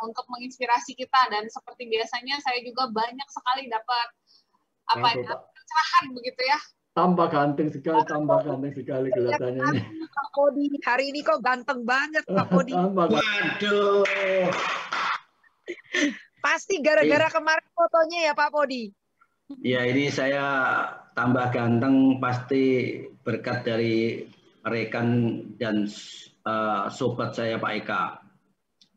untuk menginspirasi kita, dan seperti biasanya saya juga banyak sekali dapat pencerahan begitu ya. Tambah ganteng sekali kelihatannya. Pak Podi hari ini kok ganteng banget Pak Podi. Waduh. Pasti gara-gara kemarin fotonya ya Pak Podi. Ya, ini saya tambah ganteng pasti berkat dari rekan dan sobat saya Pak Eka.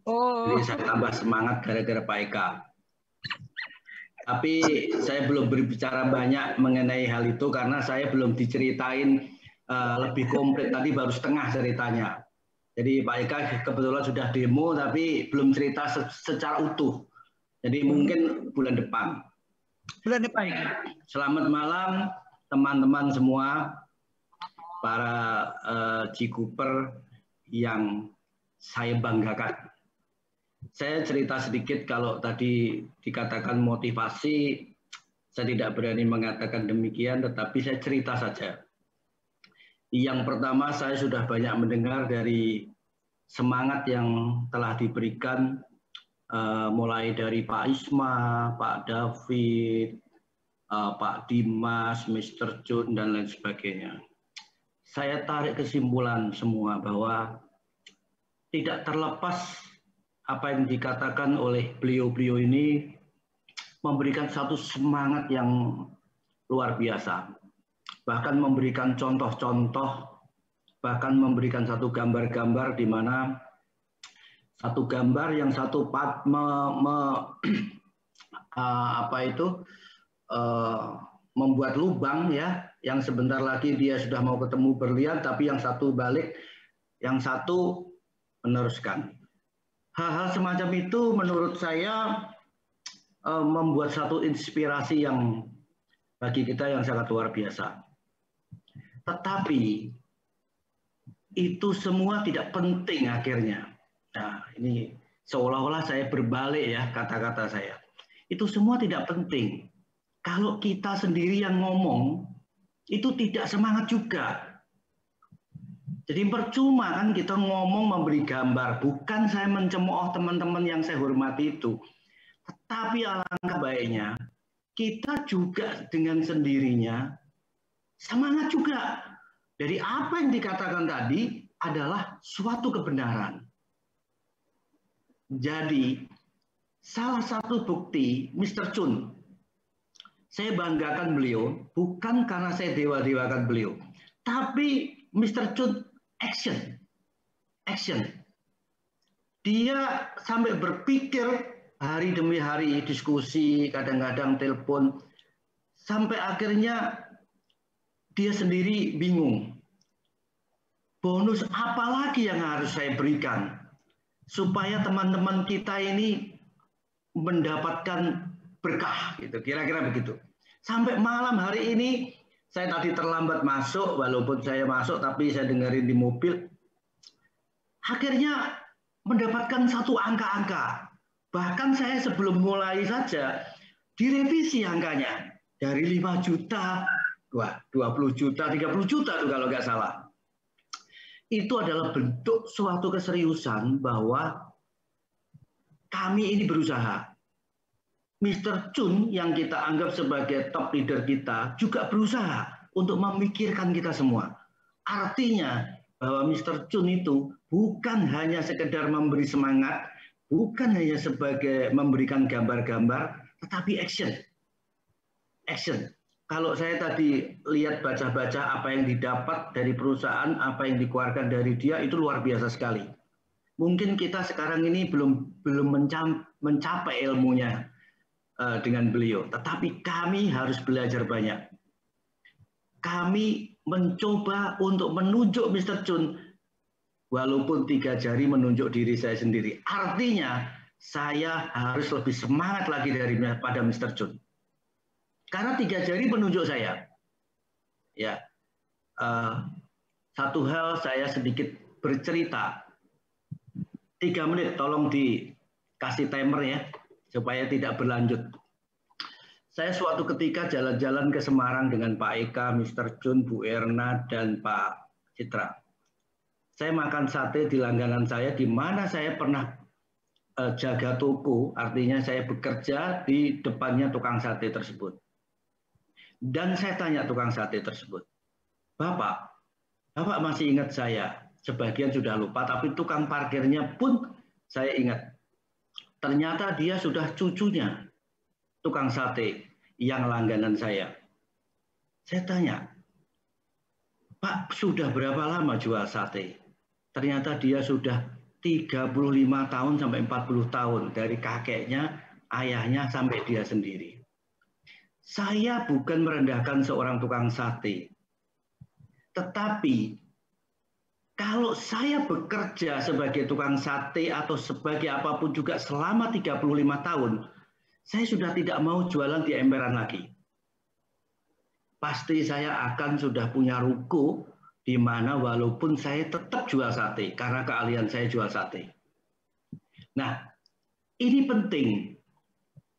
Jadi saya tambah semangat gara-gara Pak Eka. Tapi saya belum berbicara banyak mengenai hal itu karena saya belum diceritain lebih komplit. Tadi baru setengah ceritanya. Jadi Pak Eka kebetulan sudah demo tapi belum cerita secara utuh. Jadi mungkin bulan depan. Selamat malam teman-teman semua, para Jikuper yang saya banggakan. Saya cerita sedikit, kalau tadi dikatakan motivasi, saya tidak berani mengatakan demikian, tetapi saya cerita saja. Yang pertama, saya sudah banyak mendengar dari semangat yang telah diberikan mulai dari Pak Isma, Pak David, Pak Dimas, Mr. Chun, dan lain sebagainya. Saya tarik kesimpulan semua bahwa tidak terlepas apa yang dikatakan oleh beliau-beliau ini memberikan satu semangat yang luar biasa. Bahkan memberikan contoh-contoh, bahkan memberikan satu gambar-gambar di mana satu gambar yang satu part membuat lubang ya, yang sebentar lagi dia sudah mau ketemu berlian, tapi yang satu balik, yang satu meneruskan. Hal-hal semacam itu menurut saya membuat satu inspirasi yang bagi kita yang sangat luar biasa. Tetapi itu semua tidak penting akhirnya. Nah, ini seolah-olah saya berbalik ya kata-kata saya. Itu semua tidak penting. Kalau kita sendiri yang ngomong, itu tidak semangat juga. Jadi percuma kan kita ngomong memberi gambar. Bukan saya mencemooh teman-teman yang saya hormati itu. Tetapi alangkah baiknya, kita juga dengan sendirinya semangat juga. Dari apa yang dikatakan tadi adalah suatu kebenaran. Jadi salah satu bukti Mr. Chun, saya banggakan beliau bukan karena saya dewa-dewakan beliau, tapi Mr. Chun action. Dia sampai berpikir hari demi hari, diskusi, kadang-kadang telepon, sampai akhirnya dia sendiri bingung. Bonus apa lagi yang harus saya berikan supaya teman-teman kita ini mendapatkan berkah, gitu. Kira-kira begitu. Sampai malam hari ini, saya tadi terlambat masuk, walaupun saya masuk tapi saya dengerin di mobil. Akhirnya mendapatkan satu angka-angka. Bahkan saya sebelum mulai saja direvisi angkanya dari 5 juta, 20 juta, 30 juta tuh kalau nggak salah. Itu adalah bentuk suatu keseriusan bahwa kami ini berusaha. Mr. Chun yang kita anggap sebagai top leader kita juga berusaha untuk memikirkan kita semua. Artinya bahwa Mr. Chun itu bukan hanya sekedar memberi semangat, bukan hanya sebagai memberikan gambar-gambar, tetapi action. Action. Kalau saya tadi lihat baca-baca apa yang didapat dari perusahaan, apa yang dikeluarkan dari dia, itu luar biasa sekali. Mungkin kita sekarang ini belum mencapai ilmunya dengan beliau, tetapi kami harus belajar banyak. Kami mencoba untuk menunjuk Mr. Chun, walaupun 3 jari menunjuk diri saya sendiri. Artinya saya harus lebih semangat lagi daripada Mr. Chun. Karena 3 jari menunjuk saya. Ya, satu hal saya sedikit bercerita. 3 menit, tolong dikasih timer ya, supaya tidak berlanjut. Saya suatu ketika jalan-jalan ke Semarang dengan Pak Eka, Mr. Chun, Bu Erna, dan Pak Citra. Saya makan sate di langganan saya, di mana saya pernah jaga toko, artinya saya bekerja di depannya tukang sate tersebut. Dan saya tanya tukang sate tersebut, Bapak masih ingat saya? Sebagian sudah lupa, tapi tukang parkirnya pun saya ingat. Ternyata dia sudah cucunya tukang sate yang langganan saya. Saya tanya, Pak, sudah berapa lama jual sate? Ternyata dia sudah 35 tahun sampai 40 tahun. Dari kakeknya, ayahnya, sampai dia sendiri. Saya bukan merendahkan seorang tukang sate. Tetapi, kalau saya bekerja sebagai tukang sate atau sebagai apapun juga selama 35 tahun, saya sudah tidak mau jualan di emperan lagi. Pasti saya akan sudah punya ruko di mana walaupun saya tetap jual sate karena keahlian saya jual sate. Nah, ini penting.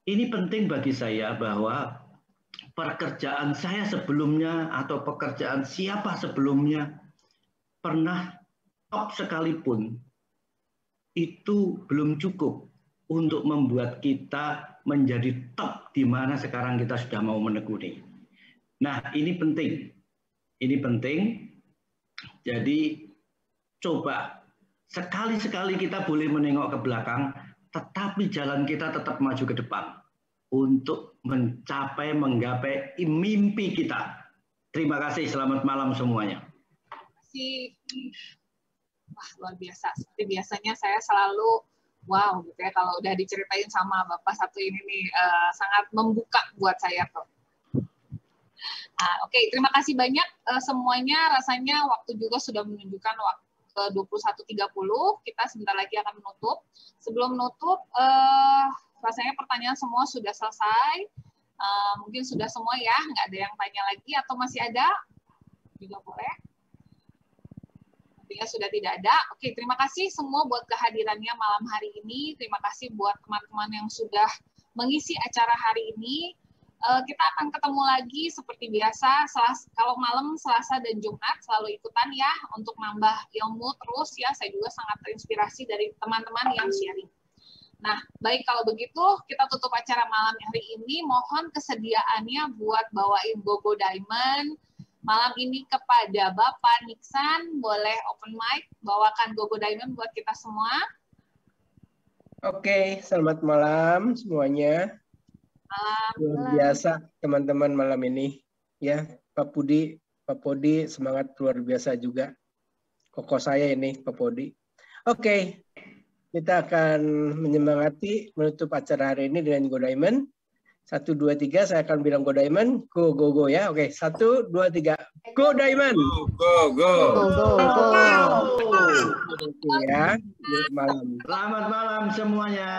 Ini penting bagi saya bahwa pekerjaan saya sebelumnya atau pekerjaan siapa sebelumnya pernah top sekalipun itu belum cukup untuk membuat kita menjadi top di mana sekarang kita sudah mau menekuni. Nah, ini penting. Ini penting. Jadi coba sekali-sekali kita boleh menengok ke belakang, tetapi jalan kita tetap maju ke depan untuk mencapai, menggapai mimpi kita. Terima kasih, selamat malam semuanya. Terima kasih. Wah, luar biasa. Seperti biasanya saya selalu wow gitu ya kalau udah diceritain sama Bapak satu ini nih, sangat membuka buat saya tuh. Oke, terima kasih banyak semuanya. Rasanya waktu juga sudah menunjukkan waktu 21.30, kita sebentar lagi akan menutup. Sebelum menutup, rasanya pertanyaan semua sudah selesai. Mungkin sudah semua ya, nggak ada yang tanya lagi atau masih ada? Juga boleh. Artinya sudah tidak ada. Oke, terima kasih semua buat kehadirannya malam hari ini. Terima kasih buat teman-teman yang sudah mengisi acara hari ini. Kita akan ketemu lagi seperti biasa, kalau malam Selasa dan Jumat selalu ikutan ya untuk nambah ilmu terus ya. Saya juga sangat terinspirasi dari teman-teman yang sharing. Nah, baik kalau begitu kita tutup acara malam hari ini. Mohon kesediaannya buat bawain Gogo Diamond malam ini kepada Bapak Niksan. Boleh open mic, bawakan Gogo Diamond buat kita semua. Oke, selamat malam semuanya. Luar biasa teman-teman malam ini ya, Pak Podi semangat luar biasa juga, koko saya ini Pak Podi. Oke, kita akan menyemangati menutup acara hari ini dengan Go Diamond. 1, 2, 3 saya akan bilang Go Diamond, go go go ya. Oke, 1, 2, 3 Go Diamond, go go go go ya. Malam. Selamat malam semuanya.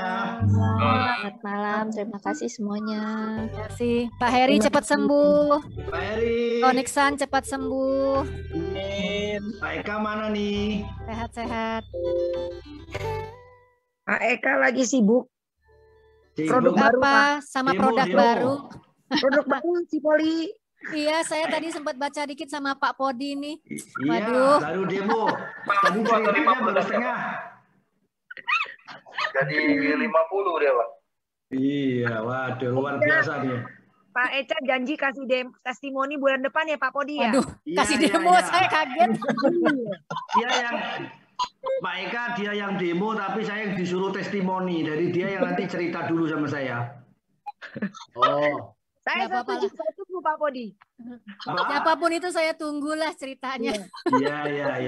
Selamat malam, terima kasih semuanya. Terima kasih. Pak Heri cepat sembuh. Pak Heri. Pak Niksan cepat sembuh. Amin. Pak Eka mana nih? Sehat-sehat. Pak Eka lagi sibuk. Produk baru apa sama produk baru? Produk baru si Poli. Iya, saya tadi sempat baca dikit sama Pak Podi nih. Iya, Waduh. baru demo. Tadi ceritanya baru setengah. Jadi 50 dia, Pak. Iya, waduh, luar biasa nih. Pak Eca janji kasih testimoni bulan depan ya Pak Podi ya? Waduh, kasih demo saya kaget. Dia yang Pak Eka dia yang demo tapi saya yang disuruh testimoni. Jadi dia yang nanti cerita dulu sama saya. Oh. Saya setuju Pak Podi. Siapapun itu saya tunggulah ceritanya. Iya, iya.